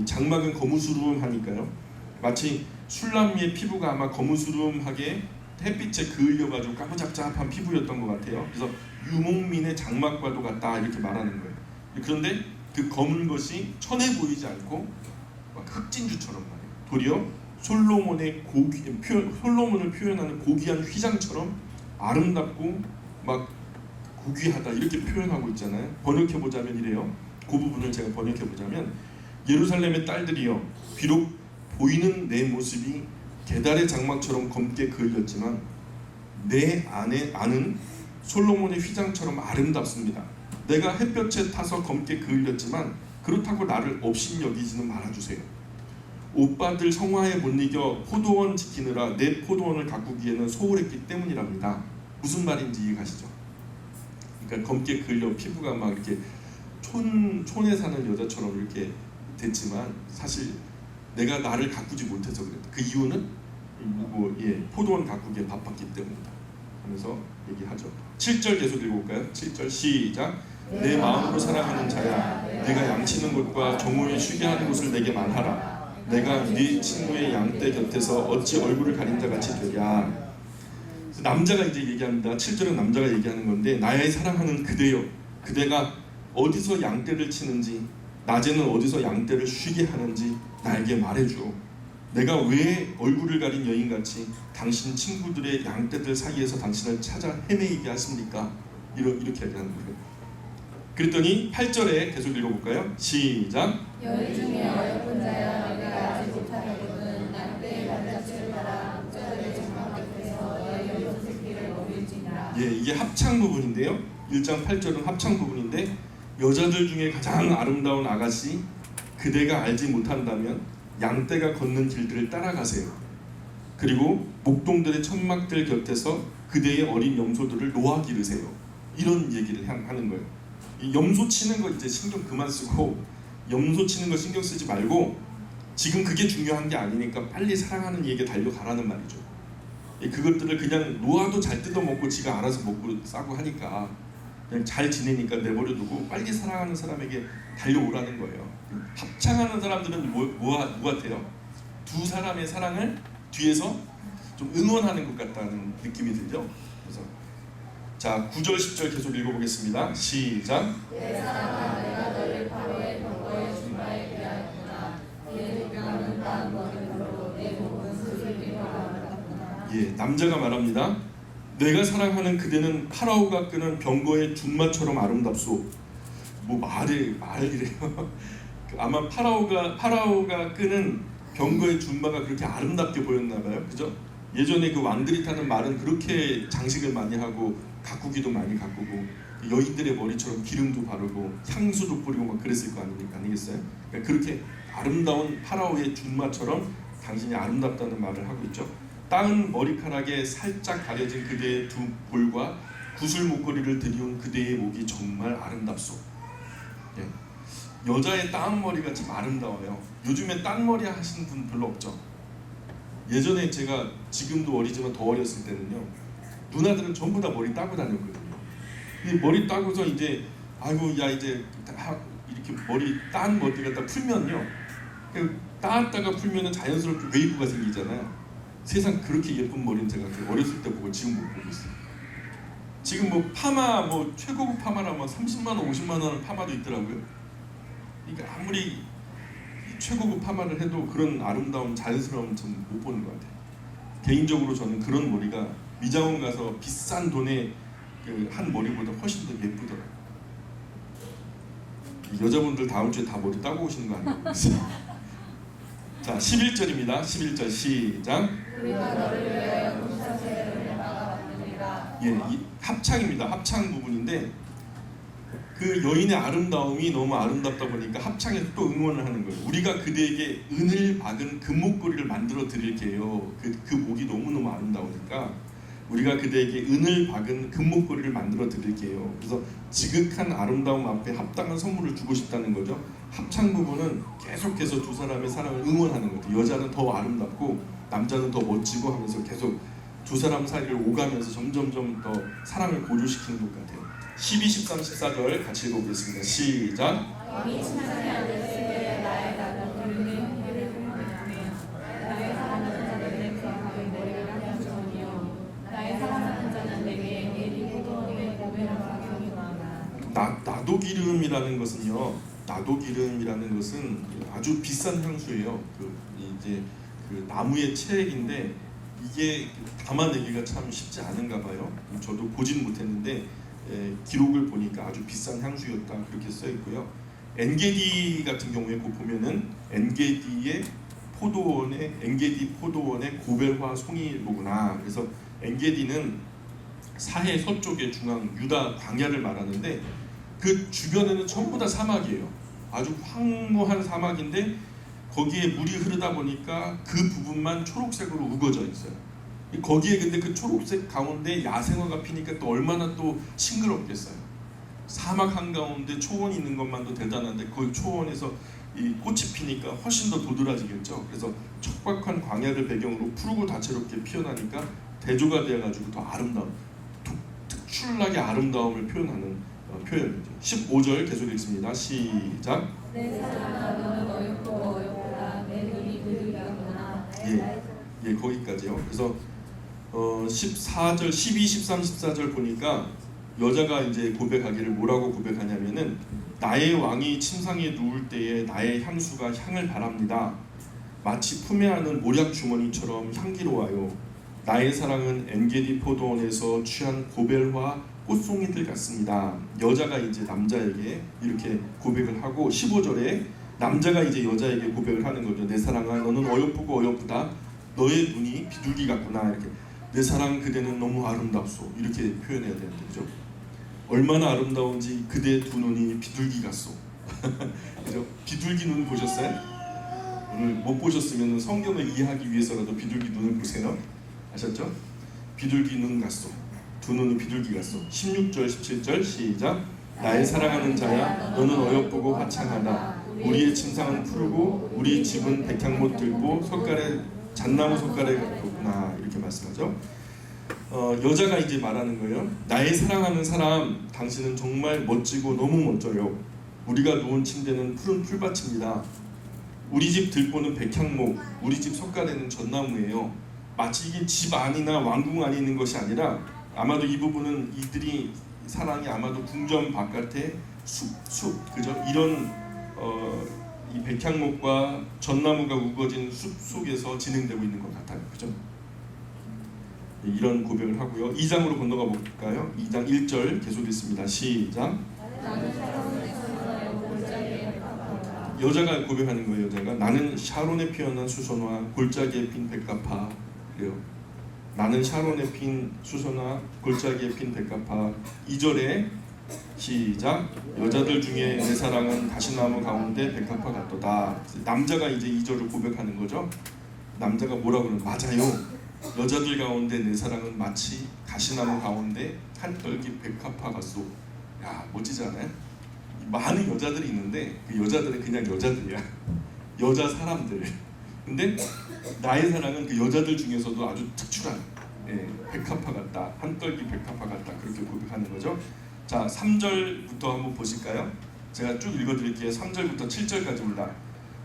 장막은 거무스름하니까요. 마치 술람미의 피부가 아마 거무스름하게 햇빛에 그을려가지고 까무잡잡한 피부였던 것 같아요. 그래서 유목민의 장막과도 같다 이렇게 말하는 거예요. 그런데 그 검은 것이 천해 보이지 않고 막 흑진주처럼 말이에요. 도리어 솔로몬을 표현하는 고귀한 휘장처럼 아름답고 막 고귀하다 이렇게 표현하고 있잖아요. 번역해보자면 이래요. 그 부분을 제가 번역해보자면, 예루살렘의 딸들이여, 비록 보이는 내 모습이 게달의 장막처럼 검게 그을렸지만 내 안은 솔로몬의 휘장처럼 아름답습니다. 내가 햇볕에 타서 검게 그을렸지만 그렇다고 나를 업신여기지는 말아주세요. 오빠들 성화에 못 이겨 포도원 지키느라 내 포도원을 가꾸기에는 소홀했기 때문이랍니다. 무슨 말인지 이해가시죠? 그러니까 검게 그을려 피부가 막 이렇게 촌에 사는 여자처럼 이렇게 됐지만 사실 내가 나를 가꾸지 못해서 그랬다. 그 이유는 포도원 가꾸기에 바빴기 때문이다 하면서 얘기하죠. 7절 계속 읽어볼까요? 7절 시작. 내 마음으로 사랑하는 자야, 네가 양치는 곳과 정오에 쉬게 하는 곳을 내게 말하라. 내가 네 친구의 양떼 곁에서 어찌 얼굴을 가린 자 같이 되랴. 남자가 이제 얘기합니다. 7절은 남자가 얘기하는 건데, 나의 사랑하는 그대여, 그대가 어디서 양떼를 치는지, 낮에는 어디서 양떼를 쉬게 하는지 나에게 말해줘. 내가 왜 얼굴을 가린 여인같이 당신 친구들의 양떼들 사이에서 당신을 찾아 헤매이게 하십니까? 이렇게 얘기하는 거예요. 그랬더니 8절에 계속 읽어볼까요? 시작. 여인 중에 어여쁜 자야, 내가 알지 못하거든. 양떼의 발자취를 따라 목자들의 장막 곁에서 너의 염소 새끼를 먹일지니라. 이게 합창 부분인데요. 1장 8절은 합창 부분인데, 여자들 중에 가장 아름다운 아가씨, 그대가 알지 못한다면 양떼가 걷는 길들을 따라가세요. 그리고 목동들의 천막들 곁에서 그대의 어린 염소들을 놓아 기르세요. 이런 얘기를 하는 거예요. 이 염소 치는 거 이제 신경 그만 쓰고, 염소 치는 거 신경 쓰지 말고, 지금 그게 중요한 게 아니니까 빨리 사랑하는 이에게 달려가라는 말이죠. 그것들을 그냥 놓아도 잘 뜯어먹고 지가 알아서 먹고 싸고 하니까 그냥 잘 지내니까 내버려두고 빨리 사랑하는 사람에게 달려오라는 거예요. 합창하는 사람들은 뭐 같아요? 두 사람의 사랑을 뒤에서 좀 응원하는 것 같다는 느낌이 들죠. 그래서 자, 9절 10절 계속 읽어보겠습니다. 시작. 내 사랑아, 내가 너를 바로의 병거의 중가에 비하였구나. 이에 병거는 땅 예, 남자가 말합니다. 내가 사랑하는 그대는 파라오가 끄는 병거의 준마처럼 아름답소. 뭐 말이래요. 아마 파라오가 끄는 병거의 준마가 그렇게 아름답게 보였나 봐요. 그죠? 예전에 그 왕들이 타는 말은 그렇게 장식을 많이 하고 가꾸기도 많이 가꾸고 여인들의 머리처럼 기름도 바르고 향수도 뿌리고 막 그랬을 거 아니겠어요? 그러니까 그렇게 아름다운 파라오의 준마처럼 당신이 아름답다는 말을 하고 있죠. 따은 머리카락에 살짝 가려진 그대의 두 볼과 구슬 목걸이를 들이운 그대의 목이 정말 아름답소. 예. 여자의 따은 머리가 참 아름다워요. 요즘에 딴 머리 하시는 분 별로 없죠. 예전에 제가 지금도 어리지만 더 어렸을 때는요, 누나들은 전부 다 머리 따고 다녔거든요. 근데 머리 따고서 이제 아이고 야 이제 이렇게 머리 딴 머리 갖다 풀면요, 따았다가 풀면은 자연스럽게 웨이브가 생기잖아요. 세상 그렇게 예쁜 머리는 제가 어렸을 때 보고 지금 못 보고 있어요. 지금 뭐 파마 뭐 최고급 파마라면 30만 원, 50만 원 파마도 있더라고요. 그러니까 아무리 최고급 파마를 해도 그런 아름다움, 자연스러움 좀 못 보는 것 같아요. 개인적으로 저는 그런 머리가 미장원 가서 비싼 돈에 한 머리보다 훨씬 더 예쁘더라고요. 여자분들 다음 주에 다 머리 따고 오시는 거 아니에요? 자, 11절입니다. 11절 시작. 우리가 너를 위하여 공사체를 막아봤느니라. 예, 이 합창입니다. 합창 부분인데 그 여인의 아름다움이 너무 아름답다 보니까 합창에서 또 응원을 하는 거예요. 우리가 그대에게 은을 박은 금목걸이를 만들어 드릴게요. 그 목이 너무너무 아름다우니까 우리가 그대에게 은을 박은 금목걸이를 만들어 드릴게요. 그래서 지극한 아름다움 앞에 합당한 선물을 주고 싶다는 거죠. 합창 부분은 계속해서 두 사람의 사랑을 응원하는 거죠. 여자는 더 아름답고 남자는 더 멋지고 하면서 계속 두 사람 사이를 오가면서 점점점 더 사랑을 고조시키는 것 같아요. 12, 13, 14절 같이 읽어보겠습니다. 시작. 왕이 침상에 앉았을 때 나의 나는 우리는 해를 품어내며 나의 사랑하는 자는 내 구하의 머리를 향하시오며 나의 사랑하는 자는 내게 예리 포도원의 고배를 박용이구나. 나도 기름이라는 것은요. 나도 기름이라는 것은 아주 비싼 향수예요. 이제 나무의 채액인데 이게 담아내기가 참 쉽지 않은가 봐요. 저도 보진 못했는데 기록을 보니까 아주 비싼 향수였다 그렇게 써 있고요. 엔게디 같은 경우에 보면은 엔게디 포도원의 고벨화 송이로구나. 그래서 엔게디는 사해 서쪽의 중앙 유다 광야를 말하는데 그 주변에는 전부 다 사막이에요. 아주 황무한 사막인데 거기에 물이 흐르다 보니까 그 부분만 초록색으로 우거져 있어요. 거기에 근데 그 초록색 가운데 야생화가 피니까 또 얼마나 또 싱그럽겠어요. 사막 한가운데 초원이 있는 것만도 대단한데 그 초원에서 이 꽃이 피니까 훨씬 더 도드라지겠죠. 그래서 척박한 광야를 배경으로 푸르고 다채롭게 피어나니까 대조가 되어가지고 더 아름다운, 특출나게 아름다움을 표현하는 표현이죠. 15절 계속 읽습니다. 시작. 내 사랑아 너는 어렵고 어렵구나. 내 눈이 그들이구나. 예, 거기까지요. 그래서 14절, 12, 13, 14절 보니까 여자가 이제 고백하기를 뭐라고 고백하냐면은 나의 왕이 침상에 누울 때에 나의 향수가 향을 바랍니다. 마치 품에 안은 모략 주머니처럼 향기로워요. 나의 사랑은 엔게디 포도원에서 취한 고벨화 꽃송이들 같습니다. 여자가 이제 남자에게 이렇게 고백을 하고 15절에 남자가 이제 여자에게 고백을 하는 거죠. 내 사랑아 너는 어여쁘고 어여쁘다. 너의 눈이 비둘기 같구나. 이렇게 내 사랑 그대는 너무 아름답소. 이렇게 표현해야 되는데 그죠? 얼마나 아름다운지 그대 두 눈이 비둘기 같소. 그죠? 비둘기 눈 보셨어요? 오늘 못 보셨으면 성경을 이해하기 위해서라도 비둘기 눈을 보세요. 아셨죠? 비둘기 눈 같소. 두 눈은 비둘기 같소. 16절 17절 시작. 나의 사랑하는 자야 너는 어여쁘고 화창하다. 우리의 침상은 푸르고 우리 집은 백향못 들고 잣나무 석가래 같구나. 이렇게 말씀하죠. 여자가 이제 말하는 거예요. 나의 사랑하는 사람, 당신은 정말 멋지고 너무 멋져요. 우리가 누운 침대는 푸른 풀밭입니다. 우리 집 들보는 백향목, 우리 집 석가래는 전나무예요. 마치 이게 집 안이나 왕궁 안에 있는 것이 아니라 아마도 이 부분은 이들이 사랑이 아마도 궁전 바깥에 숲, 그죠? 이런 이 백향목과 전나무가 우거진 숲 속에서 진행되고 있는 것 같아요, 그죠? 이런 고백을 하고요. 2장으로 건너가 볼까요? 2장 1절 계속 읽습니다. 시작. 나는 샤론의 수선화요 골짜기에 백합화로다. 여자가 고백하는 거예요. 여자가 나는 샤론에 피어난 수선화 골짜기에 핀 백합화. 그래요. 나는 샤론에 핀 수선화 골짜기에 핀 백합화. 2절에 시작. 여자들 중에 내 사랑은 가시나무 가운데 백합화 같도다. 남자가 이제 2절을 고백하는 거죠. 남자가 뭐라고 그러는 맞아요. 여자들 가운데 내 사랑은 마치 가시나무 가운데 한 떨기 백합화 같소. 야, 멋지지 않아요? 많은 여자들이 있는데 그 여자들은 그냥 여자들이야. 여자 사람들. 근데 나의 사랑은 그 여자들 중에서도 아주 특출한 백합화 같다. 한 떨기 백합화 같다. 그렇게 고백하는 거죠. 자, 3절부터 한번 보실까요? 제가 쭉 읽어드릴게요. 3절부터 7절까지 올라.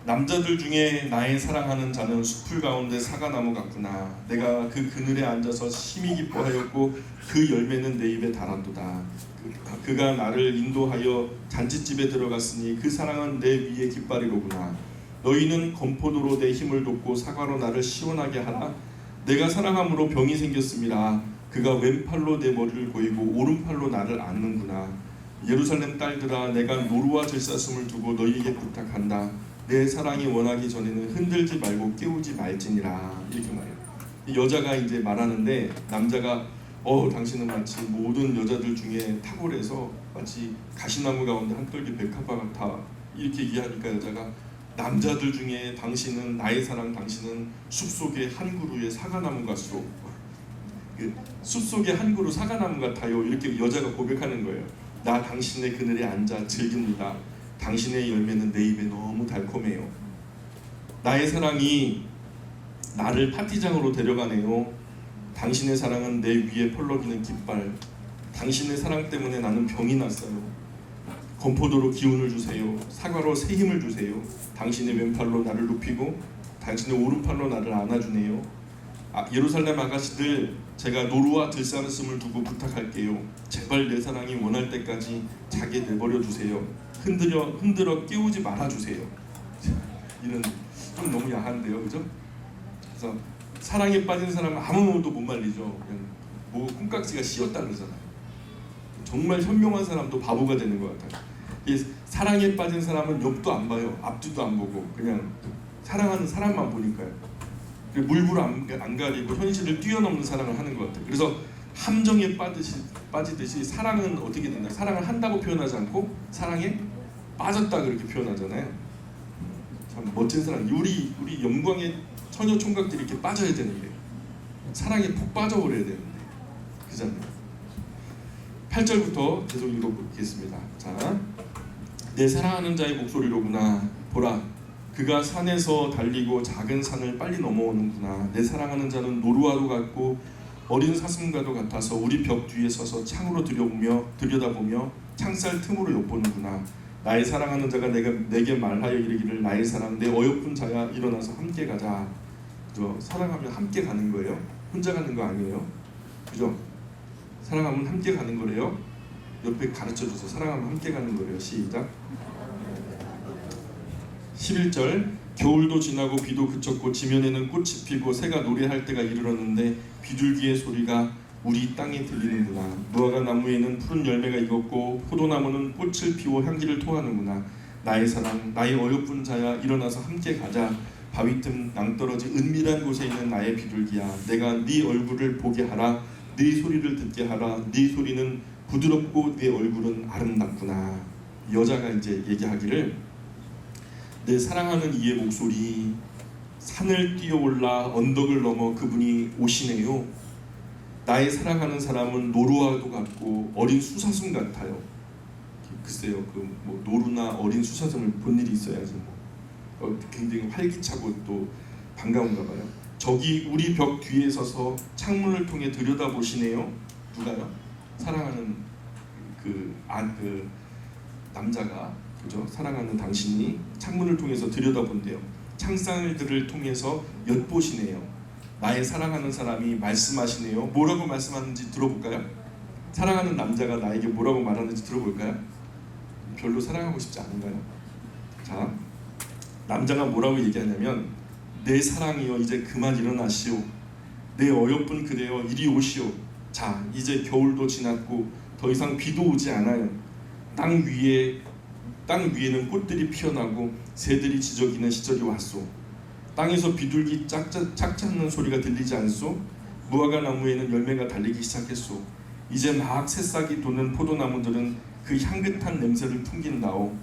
남자들 중에 나의 사랑하는 자는 숲풀 가운데 사과나무 같구나. 내가 그 그늘에 앉아서 심히 기뻐하였고 그 열매는 내 입에 달았도다. 그가 나를 인도하여 잔치집에 들어갔으니 그 사랑은 내 위에 깃발이로구나. 너희는 건포도로 내 힘을 돋고 사과로 나를 시원하게 하라. 내가 사랑함으로 병이 생겼습니다. 그가 왼팔로 내 머리를 고이고 오른팔로 나를 안는구나. 예루살렘 딸들아, 내가 노루와 들사슴을 두고 너희에게 부탁한다. 내 사랑이 원하기 전에는 흔들지 말고 깨우지 말지니라. 이렇게 말해요. 이 여자가 이제 말하는데 남자가 당신은 마치 모든 여자들 중에 탁월해서 마치 가시나무 가운데 한 떨기 백합화 같아. 이렇게 얘기하니까 여자가 남자들 중에 당신은 나의 사랑, 당신은 숲속의 한 그루의 사과나무 같소. 그 숲속의 한 그루 사과나무 같아요. 이렇게 여자가 고백하는 거예요. 나 당신의 그늘에 앉아 즐깁니다. 당신의 열매는 내 입에 너무 달콤해요. 나의 사랑이 나를 파티장으로 데려가네요. 당신의 사랑은 내 위에 펄럭이는 깃발. 당신의 사랑 때문에 나는 병이 났어요. 건포도로 기운을 주세요. 사과로 새 힘을 주세요. 당신의 왼팔로 나를 눕히고 당신의 오른팔로 나를 안아주네요. 예루살렘 아가씨들, 제가 노루와 들사슴을 두고 부탁할게요. 제발 내 사랑이 원할 때까지 자게 내버려 주세요. 흔들어 깨우지 말아 주세요. 이런 좀 너무 야한데요, 그죠? 그래서 사랑에 빠진 사람은 아무도 못 말리죠. 그냥 뭐 콩깍지가 씌었다 그러잖아요. 정말 현명한 사람도 바보가 되는 것 같아요. 이 사랑에 빠진 사람은 옆도 안 봐요, 앞뒤도 안 보고 그냥 사랑하는 사람만 보니까요. 물불 안 가리고 현실을 뛰어넘는 사랑을 하는 것 같아요. 그래서 함정에 빠지듯이 사랑은 어떻게 된다? 사랑을 한다고 표현하지 않고 사랑에 빠졌다 그렇게 표현하잖아요. 참 멋진 사랑. 우리 영광의 처녀 총각들이 이렇게 빠져야 되는데 사랑에 푹 빠져버려야 되는데 그잖아요. 8절부터 계속 읽어보겠습니다. 자, 내 사랑하는 자의 목소리로구나. 보라, 그가 산에서 달리고 작은 산을 빨리 넘어오는구나. 내 사랑하는 자는 노루와도 같고 어린 사슴과도 같아서 우리 벽 뒤에 서서 창으로 들여다보며 창살 틈으로 엿보는구나. 나의 사랑하는 자가 내게 말하여 이르기를 나의 사랑 내 어여쁜 자야 일어나서 함께 가자. 그죠? 사랑하면 함께 가는 거예요. 혼자 가는 거 아니에요. 그죠? 사랑하면 함께 가는 거래요. 옆에 가르쳐줘서 사랑하면 함께 가는 거래요. 시작. 11절. 겨울도 지나고 비도 그쳤고 지면에는 꽃이 피고 새가 노래할 때가 이르렀는데 비둘기의 소리가 우리 땅에 들리는구나. 무화과 나무에는 푸른 열매가 익었고 포도나무는 꽃을 피워 향기를 토하는구나. 나의 사랑, 나의 어여쁜 자야 일어나서 함께 가자. 바위 틈 낭떠러지 은밀한 곳에 있는 나의 비둘기야. 내가 네 얼굴을 보게 하라. 네 소리를 듣게 하라. 네 소리는 부드럽고 네 얼굴은 아름답구나. 여자가 이제 얘기하기를 내 사랑하는 이의 목소리, 산을 뛰어올라 언덕을 넘어 그분이 오시네요. 나의 사랑하는 사람은 노루와도 같고 어린 수사슴 같아요. 글쎄요, 뭐 노루나 어린 수사슴을 본 일이 있어야지 굉장히 활기차고 또 반가운가 봐요. 저기 우리 벽 뒤에 서서 창문을 통해 들여다보시네요. 누가요? 사랑하는 그 남자가, 그죠? 사랑하는 당신이 창문을 통해서 들여다본대요. 창살들을 통해서 엿보시네요. 나의 사랑하는 사람이 말씀하시네요. 뭐라고 말씀하는지 들어볼까요? 사랑하는 남자가 나에게 뭐라고 말하는지 들어볼까요? 별로 사랑하고 싶지 않은가요? 자, 남자가 뭐라고 얘기하냐면 내 사랑이여 이제 그만 일어나시오. 내 어여쁜 그대여 이리 오시오. 자, 이제 겨울도 지났고 더 이상 비도 오지 않아요. 땅 위에는 꽃들이 피어나고 새들이 지저귀는 시절이 왔소. 땅에서 비둘기 짝짓는 소리가 들리지 않소. 무화과 나무에는 열매가 달리기 시작했소. 이제 막 새싹이 돋는 포도나무들은 그 향긋한 냄새를 풍긴다오.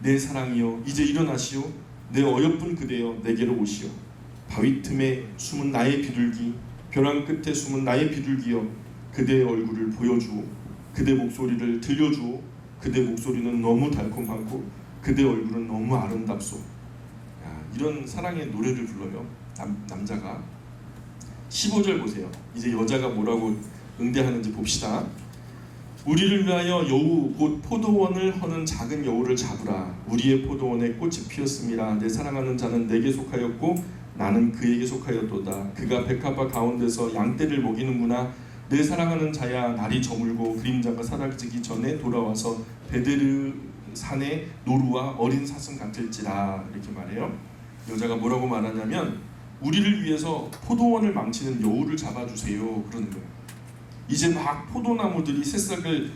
내 사랑이여 이제 일어나시오. 내 어여쁜 그대여 내게로 오시오. 바위 틈에 숨은 나의 비둘기, 벼랑 끝에 숨은 나의 비둘기여 그대의 얼굴을 보여주오. 그대 목소리를 들려주오. 그대 목소리는 너무 달콤하고 그대 얼굴은 너무 아름답소. 야, 이런 사랑의 노래를 불러요. 남자가. 15절 보세요. 이제 여자가 뭐라고 응대하는지 봅시다. 우리를 위하여 여우 곧 포도원을 허는 작은 여우를 잡으라. 우리의 포도원에 꽃이 피었음이라. 내 사랑하는 자는 내게 속하였고 나는 그에게 속하였도다. 그가 백합화 가운데서 양떼를 먹이는구나. 내 사랑하는 자야 날이 저물고 그림자가 사라지기 전에 돌아와서 베드르 산의 노루와 어린 사슴 같을지라. 이렇게 말해요. 여자가 뭐라고 말하냐면 우리를 위해서 포도원을 망치는 여우를 잡아주세요 그러는 거예요. 이제 막 포도나무들이 새싹을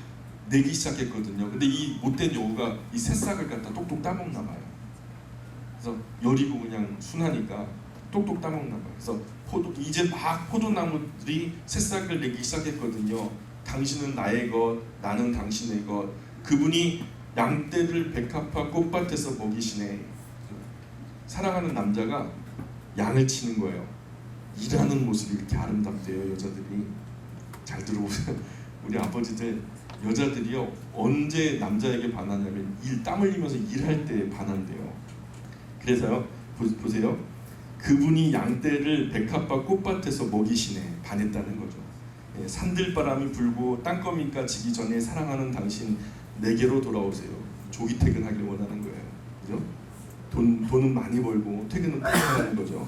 내기 시작했거든요. 근데 이 못된 여우가 이 새싹을 갖다 똑똑 따먹나 봐요. 그래서 여리고 그냥 순하니까 똑똑 따먹나 봐요. 그래서 이제 막 포도나무들이 새싹을 내기 시작했거든요. 당신은 나의 것, 나는 당신의 것. 그분이 양떼를 백합화 꽃밭에서 먹이시네. 사랑하는 남자가 양을 치는 거예요. 일하는 모습이 이렇게 아름답대요. 여자들이. 잘 들어보세요. 우리 아버지들 여자들이요 언제 남자에게 반하냐면 땀 흘리면서 일할 때 반한대요. 그래서요 보세요. 그분이 양떼를 백합화 꽃밭에서 먹이시네. 반했다는 거죠. 예, 산들바람이 불고 땅거미가 지기 전에 사랑하는 당신 내게로 돌아오세요. 조기 퇴근하길 원하는 거예요. 그죠? 돈은 많이 벌고 퇴근은 빨리 하는 거죠.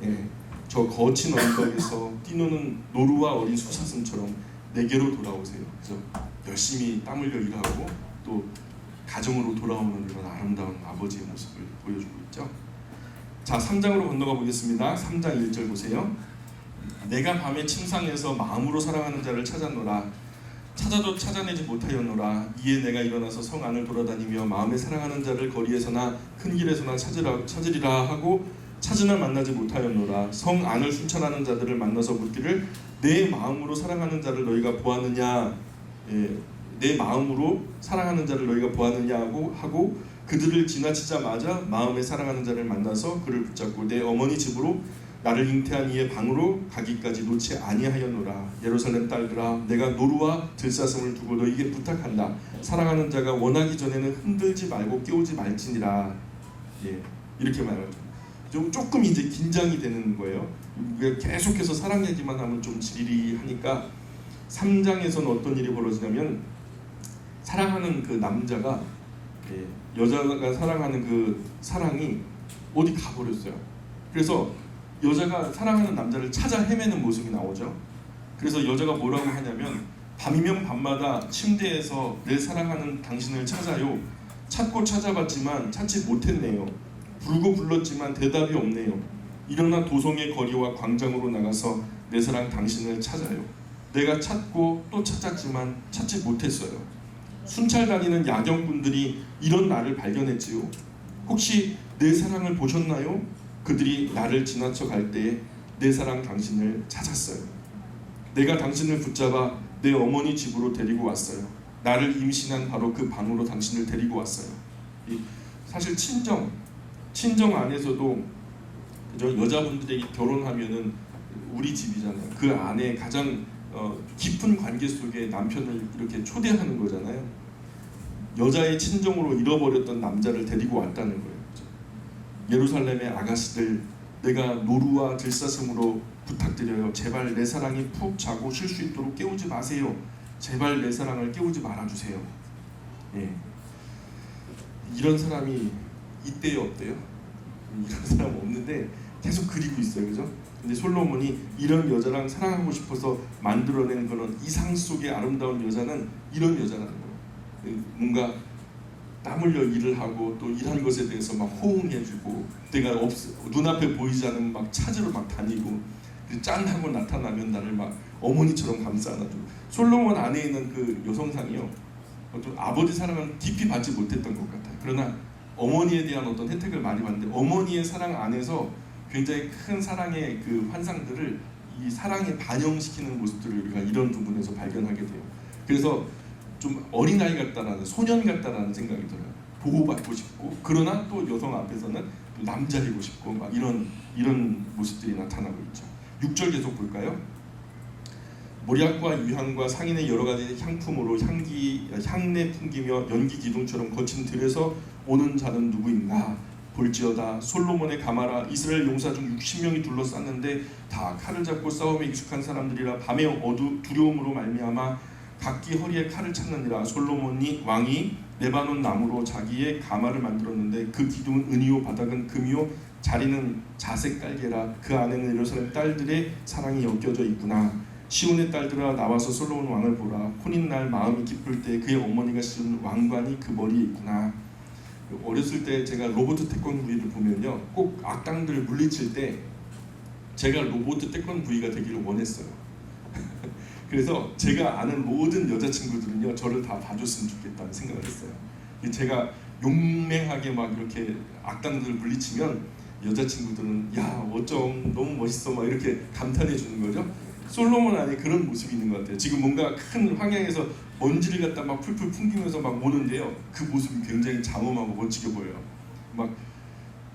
예. 저 거친 언덕에서 뛰노는 노루와 어린 수사슴처럼 내게로 돌아오세요. 그래서 열심히 땀 흘려 일하고 또 가정으로 돌아오는 이런 아름다운 아버지의 모습을 보여주고 있죠. 자, 3장으로 건너가 보겠습니다. 3장 1절 보세요. 내가 밤에 침상에서 마음으로 사랑하는 자를 찾았노라. 찾아도 찾아내지 못하였노라. 이에 내가 일어나서 성 안을 돌아다니며 마음에 사랑하는 자를 거리에서나 큰 길에서나 찾으리라 하고 찾으나 만나지 못하였노라. 성 안을 순찰하는 자들을 만나서 묻기를 내 마음으로 사랑하는 자를 너희가 보았느냐. 예, 내 마음으로 사랑하는 자를 너희가 보았느냐 하고 그들을 지나치자마자 마음에 사랑하는 자를 만나서 그를 붙잡고 내 어머니 집으로 나를 잉태한 이의 방으로 가기까지 놓지 아니하였노라. 예루살렘 딸들아 내가 노루와 들사슴을 두고 너희에게 부탁한다. 사랑하는 자가 원하기 전에는 흔들지 말고 깨우지 말지니라. 예, 이렇게 말하죠. 조금 이제 긴장이 되는 거예요. 계속해서 사랑 얘기만 하면 좀 지리하니까 3장에서는 어떤 일이 벌어지냐면 사랑하는 그 남자가 여자가 사랑하는 그 사랑이 어디 가버렸어요. 그래서 여자가 사랑하는 남자를 찾아 헤매는 모습이 나오죠. 그래서 여자가 뭐라고 하냐면 밤이면 밤마다 침대에서 내 사랑하는 당신을 찾아요. 찾고 찾아봤지만 찾지 못했네요. 부르고 불렀지만 대답이 없네요. 일어나 도성의 거리와 광장으로 나가서 내 사랑 당신을 찾아요. 내가 찾고 또 찾았지만 찾지 못했어요. 순찰 다니는 야경꾼들이 이런 나를 발견했지요. 혹시 내 사랑을 보셨나요? 그들이 나를 지나쳐 갈 때에 내 사랑 당신을 찾았어요. 내가 당신을 붙잡아 내 어머니 집으로 데리고 왔어요. 나를 임신한 바로 그 방으로 당신을 데리고 왔어요. 사실 친정 안에서도 그죠? 여자분들에게 결혼하면은 우리 집이잖아요. 그 안에 가장 깊은 관계 속에 남편을 이렇게 초대하는 거잖아요. 여자의 친정으로 잃어버렸던 남자를 데리고 왔다는 거예요. 그죠? 예루살렘의 아가씨들 내가 노루와 들사슴으로 부탁드려요. 제발 내 사랑이 푹 자고 쉴 수 있도록 깨우지 마세요. 제발 내 사랑을 깨우지 말아주세요. 예. 이런 사람이 이때에 없대요. 이런 사람 없는데 계속 그리고 있어요. 그죠? 근데 솔로몬이 이런 여자랑 사랑하고 싶어서 만들어낸 그런 이상 속의 아름다운 여자는 이런 여자라는 거예요. 뭔가 땀 흘려 일을 하고 또 일한 것에 대해서 막 호응해주고 내가 눈앞에 보이지 않으면 막 찾으러 막 다니고 짠 하고 나타나면 나를 막 어머니처럼 감싸 안아주고. 솔로몬 안에 있는 그 여성상이요, 좀 아버지 사랑은 깊이 받지 못했던 것 같아요. 그러나 어머니에 대한 어떤 혜택을 많이 받는데, 어머니의 사랑 안에서 굉장히 큰 사랑의 그 환상들을, 이 사랑에 반영시키는 모습들을 우리가 이런 부분에서 발견하게 돼요. 그래서 좀 어린아이 같다라는, 소년 같다라는 생각이 들어요. 보호받고 싶고, 그러나 또 여성 앞에서는 또 남자이고 싶고, 막 이런 모습들이 나타나고 있죠. 6절 계속 볼까요? 모략과 유향과 상인의 여러 가지 향품으로 향내 풍기며 연기 기둥처럼 거친 들에서 오는 자는 누구인가? 볼지어다 솔로몬의 가마라 이스라엘 용사 중 60명이 둘러쌌는데 다 칼을 잡고 싸움에 익숙한 사람들이라 밤의 두려움으로 말미암아 각기 허리에 칼을 찾느니라. 솔로몬이 왕이 레바논 나무로 자기의 가마를 만들었는데 그 기둥은 은이요 바닥은 금이요 자리는 자색 깔개라. 그 안에는 예루살렘 딸들의 사랑이 엮여져 있구나. 시온의 딸들아 나와서 솔로몬 왕을 보라. 혼인날 마음이 기쁠 때 그의 어머니가 씌운 왕관이 그 머리에 있구나. 어렸을 때 제가 로봇 태권브이를 보면요, 꼭 악당들을 물리칠 때 제가 로봇 태권브이가 되기를 원했어요. 그래서 제가 아는 모든 여자친구들은요 저를 다 봐줬으면 좋겠다는 생각을 했어요. 제가 용맹하게 막 이렇게 악당들을 물리치면 여자친구들은 야 어쩜 너무 멋있어 막 이렇게 감탄해 주는 거죠. 솔로몬 안에 그런 모습이 있는 것 같아요. 지금 뭔가 큰 황양에서 먼지를 갖다 막 풀풀 풍기면서 막 오는데요, 그 모습이 굉장히 장엄하고 멋지게 보여요. 막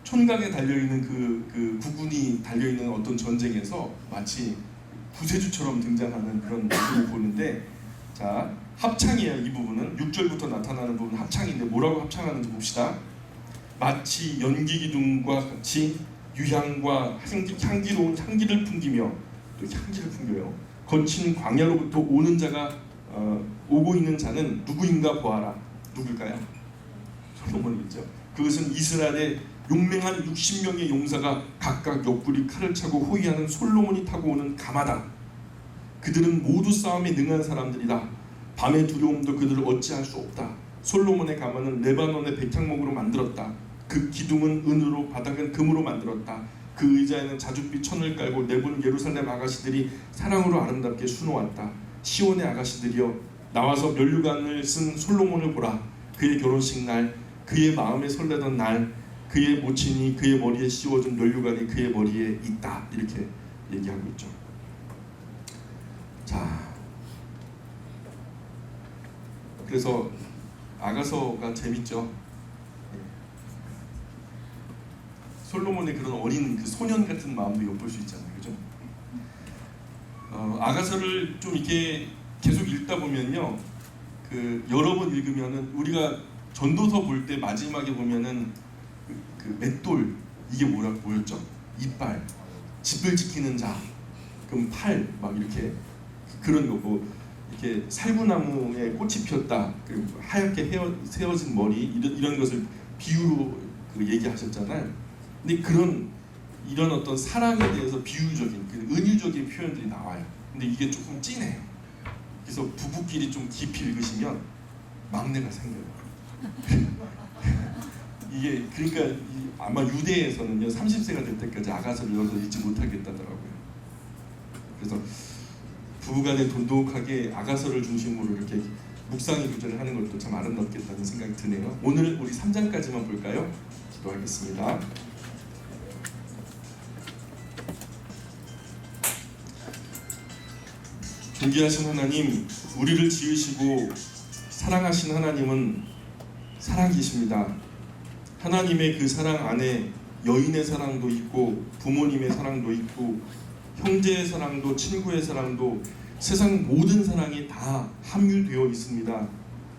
촌강에 달려있는 그 국군이 달려있는 어떤 전쟁에서 마치 구세주처럼 등장하는 그런 모습을 보는데, 자 합창이에요. 이 부분은 6절부터 나타나는 부분 합창인데 뭐라고 합창하는지 봅시다. 마치 연기기둥과 같이 유향과 향기로운 향기를 풍기며, 또 향기를 풍겨요. 거친 광야로부터 오는 자가 오고 있는 자는 누구인가 보아라. 누굴까요? 솔로몬이죠. 그것은 이스라엘의 용맹한 60명의 용사가 각각 옆구리 칼을 차고 호위하는 솔로몬이 타고 오는 가마다. 그들은 모두 싸움에 능한 사람들이다. 밤의 두려움도 그들을 어찌할 수 없다. 솔로몬의 가마는 레바논의 백향목으로 만들었다. 그 기둥은 은으로 바닥은 금으로 만들었다. 그 의자에는 자줏빛 천을 깔고 내부는 예루살렘 아가씨들이 사랑으로 아름답게 수놓았다. 시온의 아가씨들이여 나와서 면류관을 쓴 솔로몬을 보라. 그의 결혼식 날, 그의 마음에 설레던 날, 그의 모친이 그의 머리에 씌워준 면류관이 그의 머리에 있다. 이렇게 얘기하고 있죠. 자, 그래서 아가서가 재밌죠. 솔로몬의 그런 어린 그 소년 같은 마음도 엿볼 수 있잖아요, 그죠? 아가서를 좀 이렇게 계속 읽다 보면요, 그 여러 번 읽으면은 우리가 전도서 볼 때 마지막에 보면은 그 맷돌, 이게 뭐였죠? 이빨, 집을 지키는 자, 그럼 팔, 막 이렇게 그런 거고, 이렇게 살구나무에 꽃이 피었다, 그리고 하얗게 세워진 머리, 이런 것을 비유로 그 얘기하셨잖아요. 근데 이런 어떤 사랑에 대해서 비유적인, 은유적인 표현들이 나와요. 근데 이게 조금 진해요. 그래서 부부끼리 좀 깊이 읽으시면 막내가 생겨요. 이게 그러니까 아마 유대에서는요 30세가 될 때까지 아가서를 읽어서 읽지 못하겠다더라고요. 그래서 부부간에 돈독하게 아가서를 중심으로 이렇게 묵상의 교제를 하는 것도 참 아름답겠다는 생각이 드네요. 오늘 우리 3장까지만 볼까요? 기도하겠습니다. 존귀하신 하나님, 우리를 지으시고 사랑하신 하나님은 살아계십니다. 하나님의 그 사랑 안에 여인의 사랑도 있고 부모님의 사랑도 있고 형제의 사랑도 친구의 사랑도 세상 모든 사랑이 다 함유되어 있습니다.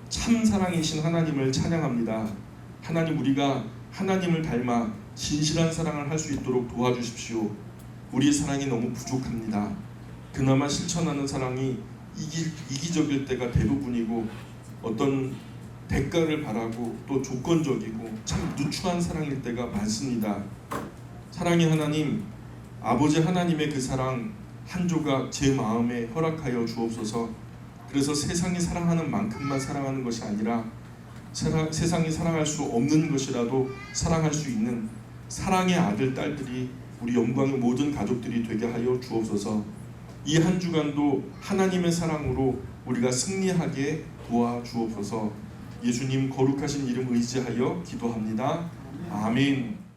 참 사랑이신 하나님을 찬양합니다. 하나님, 우리가 하나님을 닮아 진실한 사랑을 할 수 있도록 도와주십시오. 우리의 사랑이 너무 부족합니다. 그나마 실천하는 사랑이 이기적일 때가 대부분이고 어떤 대가를 바라고 또 조건적이고 참 누추한 사랑일 때가 많습니다. 사랑의 하나님, 아버지 하나님의 그 사랑 한 조각 제 마음에 허락하여 주옵소서. 그래서 세상이 사랑하는 만큼만 사랑하는 것이 아니라 세상이 사랑할 수 없는 것이라도 사랑할 수 있는 사랑의 아들, 딸들이 우리 영광의 모든 가족들이 되게 하여 주옵소서. 이 한 주간도 하나님의 사랑으로 우리가 승리하게 도와주옵소서. 예수님 거룩하신 이름 의지하여 기도합니다. 아멘.